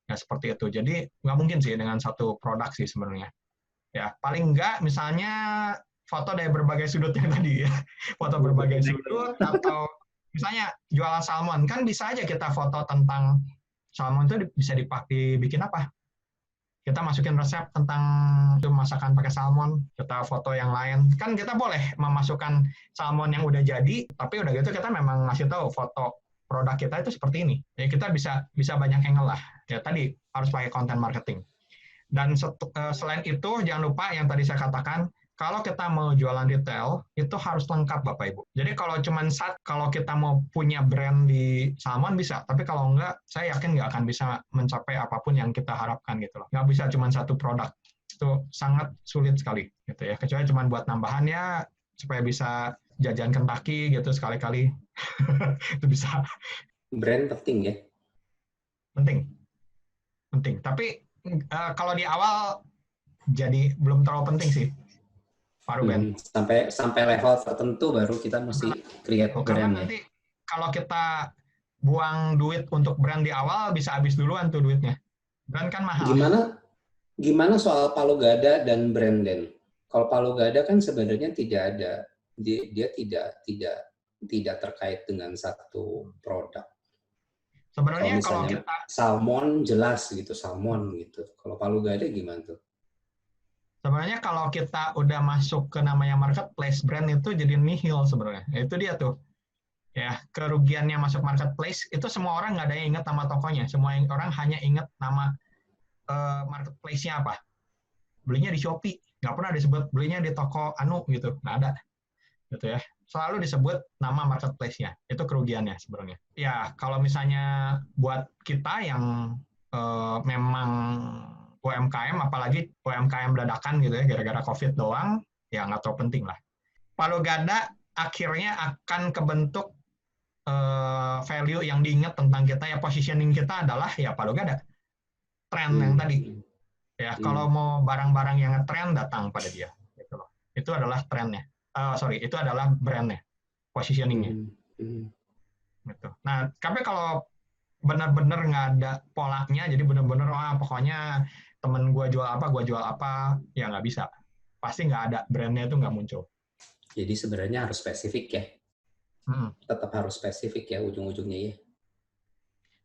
Nah seperti itu. Jadi nggak mungkin sih dengan satu produk sih sebenarnya. Ya paling nggak misalnya foto dari berbagai sudut yang tadi ya. Foto berbagai sudut atau misalnya jualan salmon, kan bisa aja kita foto tentang salmon itu bisa dibikin apa? Kita masukin resep tentang masakan pakai salmon, kita foto yang lain. Kan kita boleh memasukkan salmon yang udah jadi, tapi udah gitu kita memang ngasih tahu foto produk kita itu seperti ini. Ya kita bisa banyak angle lah. Ya tadi harus pakai content marketing. Dan selain itu jangan lupa yang tadi saya katakan, Kalau kita mau jualan retail, itu harus lengkap Bapak Ibu. Jadi kalau kita mau punya brand di salmon bisa, tapi kalau enggak, saya yakin nggak akan bisa mencapai apapun yang kita harapkan gitu loh. Nggak bisa cuma satu produk. Itu sangat sulit sekali gitu ya. Kecuali cuma buat nambahan ya, supaya bisa jajan Kentucky gitu sekali-kali. Itu bisa. Brand penting ya. Penting. Tapi kalau di awal jadi belum terlalu penting sih. Pak Ruben. Sampai level tertentu baru kita mesti create Karena brand ya. nanti kalau kita buang duit untuk brand di awal bisa habis duluan tuh duitnya. Brand kan mahal. Gimana soal Palu Gada dan brand Den? Kalau Palu Gada kan sebenarnya tidak ada, dia tidak terkait dengan satu produk. Sebenarnya kalau kita salmon jelas gitu, salmon gitu. Kalau Palu Gada gimana tuh? Sebenarnya kalau kita udah masuk ke namanya marketplace, brand itu jadi nihil sebenarnya. Itu dia tuh. Ya, kerugiannya masuk marketplace itu semua orang nggak ada yang ingat nama tokonya. Semua orang hanya ingat nama marketplace-nya apa. Belinya di Shopee, nggak pernah disebut belinya di toko Anu gitu, nggak ada. Gitu ya. Selalu disebut nama marketplace-nya. Itu kerugiannya sebenarnya. Ya, kalau misalnya buat kita yang memang UMKM, apalagi UMKM dadakan gitu ya, gara-gara COVID doang, ya nggak terlalu penting lah. Palu Gada akhirnya akan kebentuk value yang diingat tentang kita, ya positioning kita adalah ya Palu Gada. Tren yang tadi. Ya, kalau mau barang-barang yang ngetren, datang pada dia. Gitu loh. Itu adalah trennya. Itu adalah brandnya, positioningnya. Gitu. Nah, tapi kalau benar-benar nggak ada polanya, jadi benar-benar pokoknya temen gue jual apa, ya nggak bisa. Pasti nggak ada, brandnya itu nggak muncul. Jadi sebenarnya harus spesifik ya. Tetap harus spesifik ya ujung-ujungnya ya.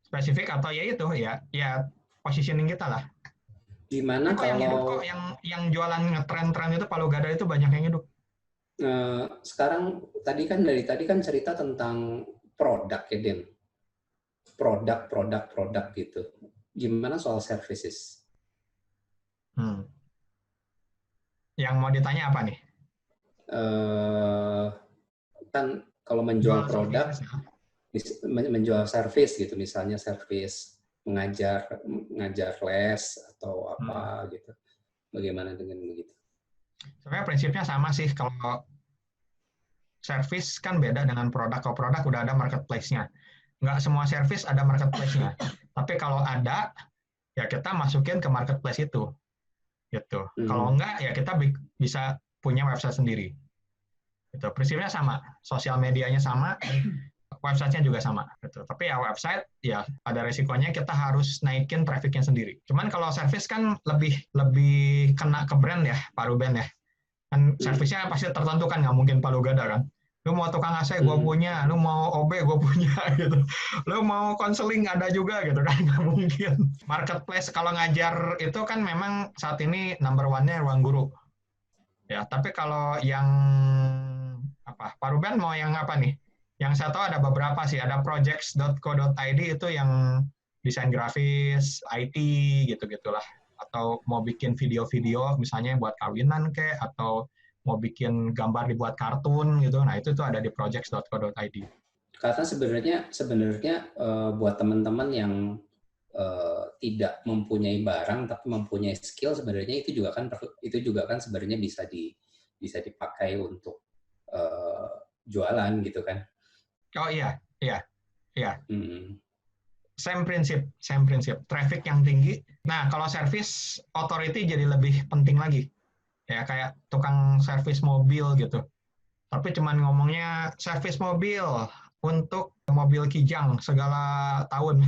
Spesifik atau ya itu ya positioning kita lah. Gimana kalau yang hidup kok yang jualan ngetren-tren itu Palu Gada itu banyak yang hidup. Sekarang dari tadi kan cerita tentang produk ya Den. Produk gitu. Gimana soal services? Yang mau ditanya apa nih? Kan kalau menjual produk, menjual service gitu, misalnya service mengajar les atau apa gitu. Bagaimana dengan begitu? Sebenarnya prinsipnya sama sih. Kalau service kan beda dengan produk. Kalau produk udah ada marketplace-nya. Nggak semua service ada marketplace-nya. Tapi kalau ada, ya kita masukin ke marketplace itu. Gitu. Kalau enggak, ya kita bisa punya website sendiri. Gitu. Prinsipnya sama. Sosial medianya sama, website-nya juga sama. Gitu. Tapi ya website, ya ada resikonya kita harus naikin traffic-nya sendiri. Cuman kalau service kan lebih kena ke brand ya, Pak Ruben ya. Kan service-nya pasti tertentu kan, nggak mungkin Palu Gada kan. Lu mau tukang AC, gue punya. Lu mau OB, gue punya gitu. Lu mau konseling, ada juga gitu kan. Nggak mungkin. Marketplace kalau ngajar itu kan memang saat ini number one-nya Ruang Guru. Ya, tapi kalau yang Pak Ruben mau yang apa nih? Yang saya tahu ada beberapa sih. Ada projects.co.id itu yang desain grafis, IT gitu-gitulah. Atau mau bikin video-video misalnya buat kawinan atau mau bikin gambar dibuat kartun gitu. Nah, itu tuh ada di projects.co.id. Karena sebenarnya buat teman-teman yang tidak mempunyai barang tapi mempunyai skill, sebenarnya itu juga kan sebenarnya bisa dipakai untuk jualan gitu kan. Oh iya. Same prinsip. Traffic yang tinggi. Nah, kalau service authority jadi lebih penting lagi. Ya, kayak tukang servis mobil gitu. Tapi cuman ngomongnya servis mobil untuk mobil Kijang segala tahun.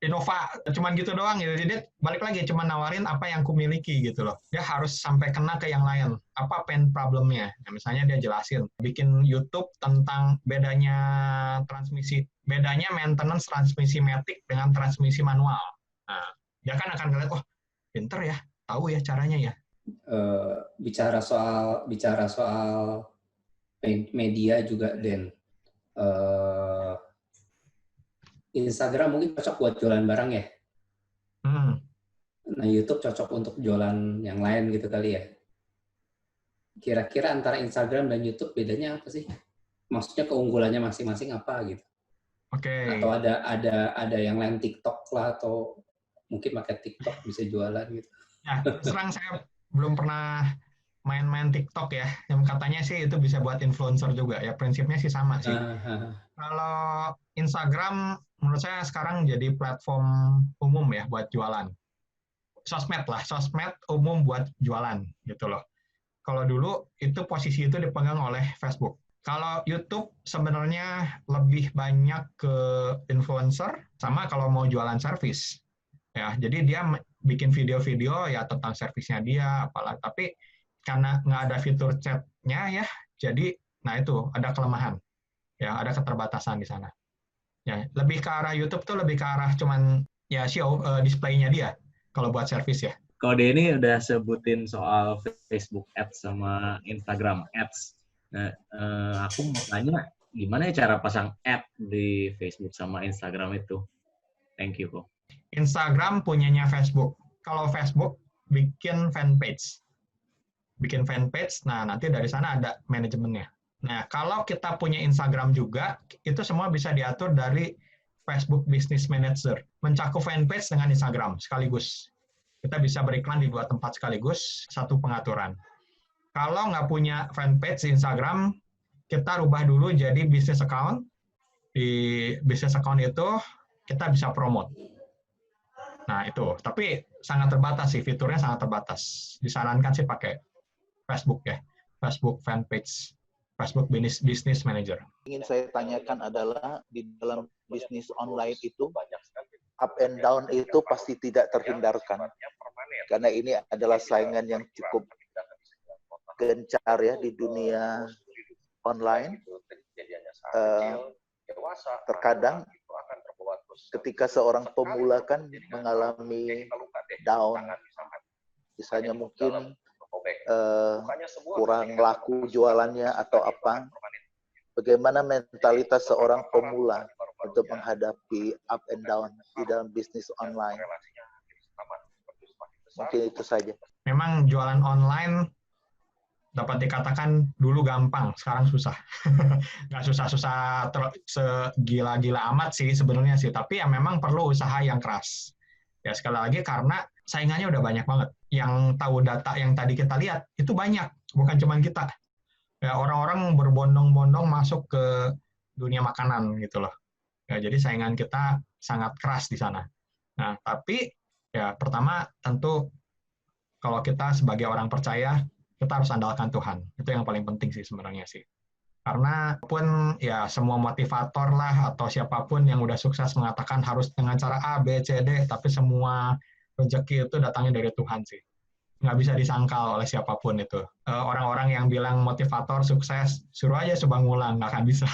Innova, cuman gitu doang gitu. Jadi balik lagi cuman nawarin apa yang kumiliki gitu loh. Dia harus sampai kena ke yang lain. Apa pain problemnya? Nah, misalnya dia jelasin, bikin YouTube tentang bedanya maintenance transmisi matic dengan transmisi manual. Nah, dia kan akan ngeliat, pinter ya, tahu ya caranya ya. Bicara soal media juga Den. Instagram mungkin cocok buat jualan barang ya. Nah, YouTube cocok untuk jualan yang lain gitu kali ya. Kira-kira antara Instagram dan YouTube bedanya apa sih? Maksudnya keunggulannya masing-masing apa gitu? Oke. Atau ada yang lain TikTok lah, atau mungkin pakai TikTok bisa jualan gitu. Ya, serang saya belum pernah main-main TikTok ya. Yang katanya sih itu bisa buat influencer juga ya. Prinsipnya sih sama sih. Kalau Instagram menurut saya sekarang jadi platform umum ya buat jualan. Sosmed umum buat jualan gitu loh. Kalau dulu itu posisi itu dipegang oleh Facebook. Kalau YouTube sebenarnya lebih banyak ke influencer, sama kalau mau jualan service. Ya, jadi dia bikin video-video ya tentang servisnya dia, apalah. Tapi karena nggak ada fitur chat-nya ya, jadi nah itu ada kelemahan. Ya, ada keterbatasan di sana. Ya, lebih ke arah YouTube tuh lebih ke arah cuman ya show display-nya dia kalau buat service ya. Kalau ini udah sebutin soal Facebook Ads sama Instagram Ads. Nah, aku mau tanya, gimana ya cara pasang ad di Facebook sama Instagram itu? Thank you, kok. Instagram punyanya Facebook. Kalau Facebook bikin fanpage. Nah nanti dari sana ada manajemennya. Nah, kalau kita punya Instagram juga, itu semua bisa diatur dari Facebook Business Manager. Mencakup fanpage dengan Instagram sekaligus. Kita bisa beriklan di 2 tempat sekaligus, satu pengaturan. Kalau nggak punya fanpage di Instagram, kita rubah dulu jadi business account. Di business account itu, kita bisa promote. Nah, itu. Tapi sangat terbatas sih, fiturnya sangat terbatas. Disarankan sih pakai Facebook ya. Facebook fanpage. Facebook Business Manager. Ingin saya tanyakan adalah di dalam bisnis online itu up and down itu pasti tidak terhindarkan karena ini adalah saingan yang cukup gencar ya di dunia online. Terkadang ketika seorang pemula kan mengalami down, misalnya mungkin kurang laku jualannya atau apa. Bagaimana mentalitas seorang pemula untuk menghadapi up and down di dalam bisnis online? Mungkin itu saja. Memang jualan online dapat dikatakan dulu gampang, sekarang susah. Nggak susah-susah segila-gila amat sih sebenarnya sih, tapi ya memang perlu usaha yang keras. Ya sekali lagi karena saingannya udah banyak banget. Yang tahu data yang tadi kita lihat, itu banyak, bukan cuma kita. Ya, orang-orang berbondong-bondong masuk ke dunia makanan gitu loh. Ya, jadi saingan kita sangat keras di sana. Nah, tapi ya pertama tentu kalau kita sebagai orang percaya, kita harus andalkan Tuhan. Itu yang paling penting sih sebenarnya sih. Karena pun ya semua motivator lah atau siapapun yang udah sukses mengatakan harus dengan cara A, B, C, D, tapi semua rezeki itu datangnya dari Tuhan sih. Nggak bisa disangkal oleh siapapun itu. Orang-orang yang bilang motivator sukses, suruh aja coba ngulang, nggak akan bisa.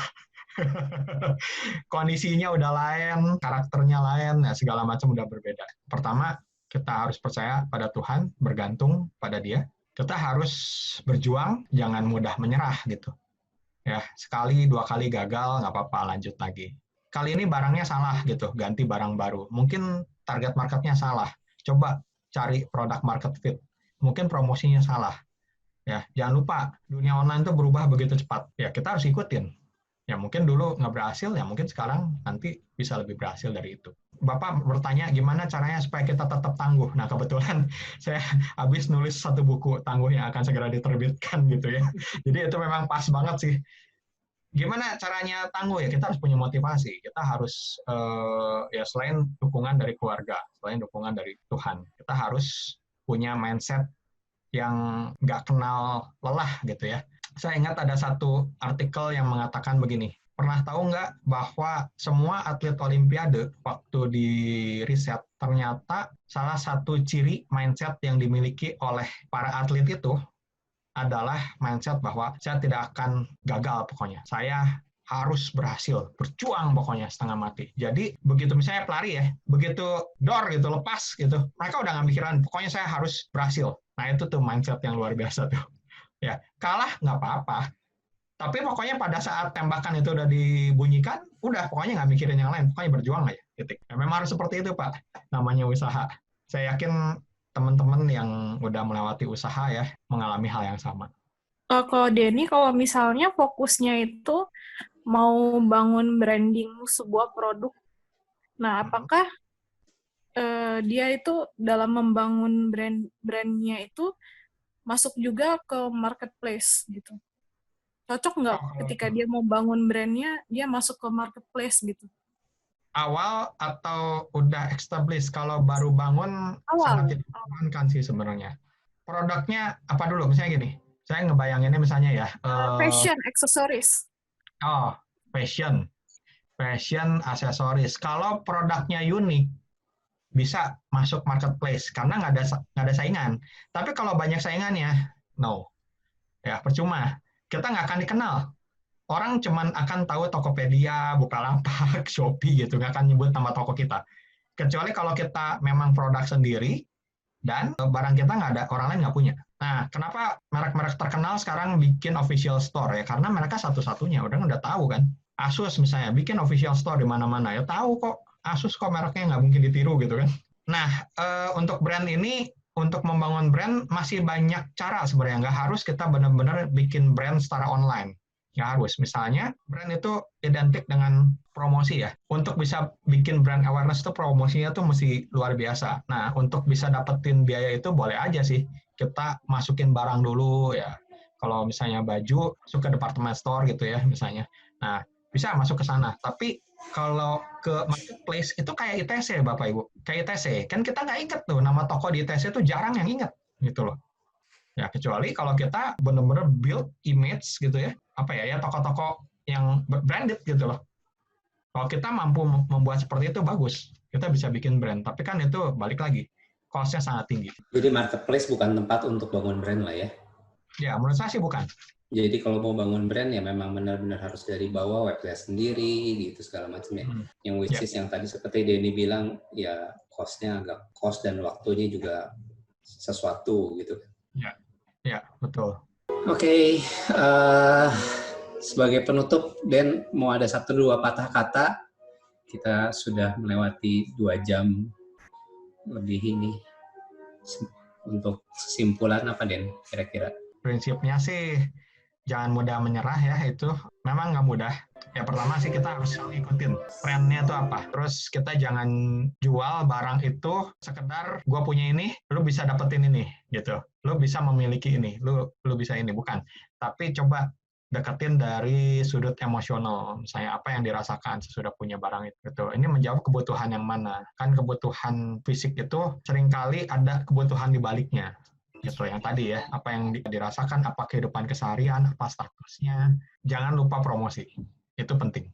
Kondisinya udah lain, karakternya lain, ya segala macam udah berbeda. Pertama, kita harus percaya pada Tuhan, bergantung pada Dia. Kita harus berjuang, jangan mudah menyerah gitu. Ya, sekali, 2 kali gagal, nggak apa-apa, lanjut lagi. Kali ini barangnya salah gitu, ganti barang baru. Mungkin target marketnya salah. Coba cari produk market fit. Mungkin promosinya salah. Ya, jangan lupa dunia online itu berubah begitu cepat. Ya, kita harus ikutin. Ya, mungkin dulu nggak berhasil, ya mungkin sekarang nanti bisa lebih berhasil dari itu. Bapak bertanya gimana caranya supaya kita tetap tangguh. Nah, kebetulan saya habis nulis 1 buku tangguh yang akan segera diterbitkan gitu ya. Jadi itu memang pas banget sih. Gimana caranya tangguh ya? Kita harus punya motivasi. Kita harus ya selain dukungan dari keluarga, selain dukungan dari Tuhan, kita harus punya mindset yang nggak kenal lelah gitu ya. Saya ingat ada satu artikel yang mengatakan begini, pernah tahu nggak bahwa semua atlet Olimpiade waktu di riset ternyata salah satu ciri mindset yang dimiliki oleh para atlet itu adalah mindset bahwa saya tidak akan gagal pokoknya. Saya harus berhasil, berjuang pokoknya setengah mati. Jadi begitu misalnya pelari ya, begitu door gitu lepas gitu, mereka udah nggak mikiran, pokoknya saya harus berhasil. Nah itu tuh mindset yang luar biasa tuh. Ya kalah nggak apa-apa, tapi pokoknya pada saat tembakan itu udah dibunyikan, udah pokoknya nggak mikirin yang lain, pokoknya berjuang aja. Titik. Ya, memang harus seperti itu Pak, namanya usaha. Saya yakin teman-teman yang udah melewati usaha ya mengalami hal yang sama. Kalau Denny, kalau misalnya fokusnya itu mau bangun branding sebuah produk, nah apakah dia itu dalam membangun brandnya itu masuk juga ke marketplace gitu? Cocok nggak ketika dia mau bangun brandnya, dia masuk ke marketplace gitu? Awal atau udah established? Kalau baru bangun sangat tidak diperlukan sih sebenarnya. Produknya apa dulu? Misalnya gini, saya ngebayanginnya misalnya ya. Fashion, aksesoris. Oh, fashion, aksesoris. Kalau produknya unik, bisa masuk marketplace karena nggak ada saingan. Tapi kalau banyak saingannya, no, ya percuma. Kita nggak akan dikenal. Orang cuman akan tahu Tokopedia, Bukalapak, Shopee gitu, nggak akan nyebut nama toko kita. Kecuali kalau kita memang produk sendiri dan barang kita nggak ada, orang lain nggak punya. Nah, kenapa merek-merek terkenal sekarang bikin official store ya? Karena mereka satu-satunya, udah tahu kan. Asus misalnya bikin official store di mana-mana, ya tahu kok. Asus kok mereknya nggak mungkin ditiru gitu kan. Nah, untuk brand ini, untuk membangun brand masih banyak cara sebenarnya. Nggak harus kita benar-benar bikin brand secara online. Ya harus. Misalnya, brand itu identik dengan promosi ya. Untuk bisa bikin brand awareness itu promosinya tuh mesti luar biasa. Nah, untuk bisa dapetin biaya itu boleh aja sih. Kita masukin barang dulu ya. Kalau misalnya baju, masuk ke department store gitu ya misalnya. Nah, bisa masuk ke sana. Tapi kalau ke marketplace itu kayak ITC Bapak Ibu. Kayak ITC. Kan kita nggak inget tuh nama toko di ITC itu jarang yang inget gitu loh. Ya, kecuali kalau kita benar-benar build image gitu ya, apa ya toko-toko yang branded gitu loh. Kalau kita mampu membuat seperti itu bagus, kita bisa bikin brand. Tapi kan itu balik lagi, cost-nya sangat tinggi. Jadi marketplace bukan tempat untuk bangun brand lah ya? Ya, menurut saya sih bukan. Jadi kalau mau bangun brand ya memang benar-benar harus dari bawah, website sendiri gitu segala macam ya. Yang which is yang tadi seperti Denny bilang ya cost-nya agak cost dan waktunya juga sesuatu gitu. Ya, betul. Oke, sebagai penutup, Den, mau ada 1-2 patah kata? Kita sudah melewati 2 jam lebih ini. Untuk kesimpulan apa, Den, kira-kira? Prinsipnya sih, jangan mudah menyerah ya, itu memang nggak mudah. Ya pertama sih kita harus selalu ikutin trendnya itu apa. Terus kita jangan jual barang itu sekedar gue punya ini, lu bisa dapetin ini gitu. Lu bisa memiliki ini, lu bisa ini, bukan. Tapi coba deketin dari sudut emosional, misalnya apa yang dirasakan sesudah punya barang itu. Gitu. Ini menjawab kebutuhan yang mana. Kan kebutuhan fisik itu seringkali ada kebutuhan di baliknya. Gitu yang tadi ya, apa yang dirasakan, apa kehidupan keseharian, apa statusnya. Jangan lupa promosi. Itu penting.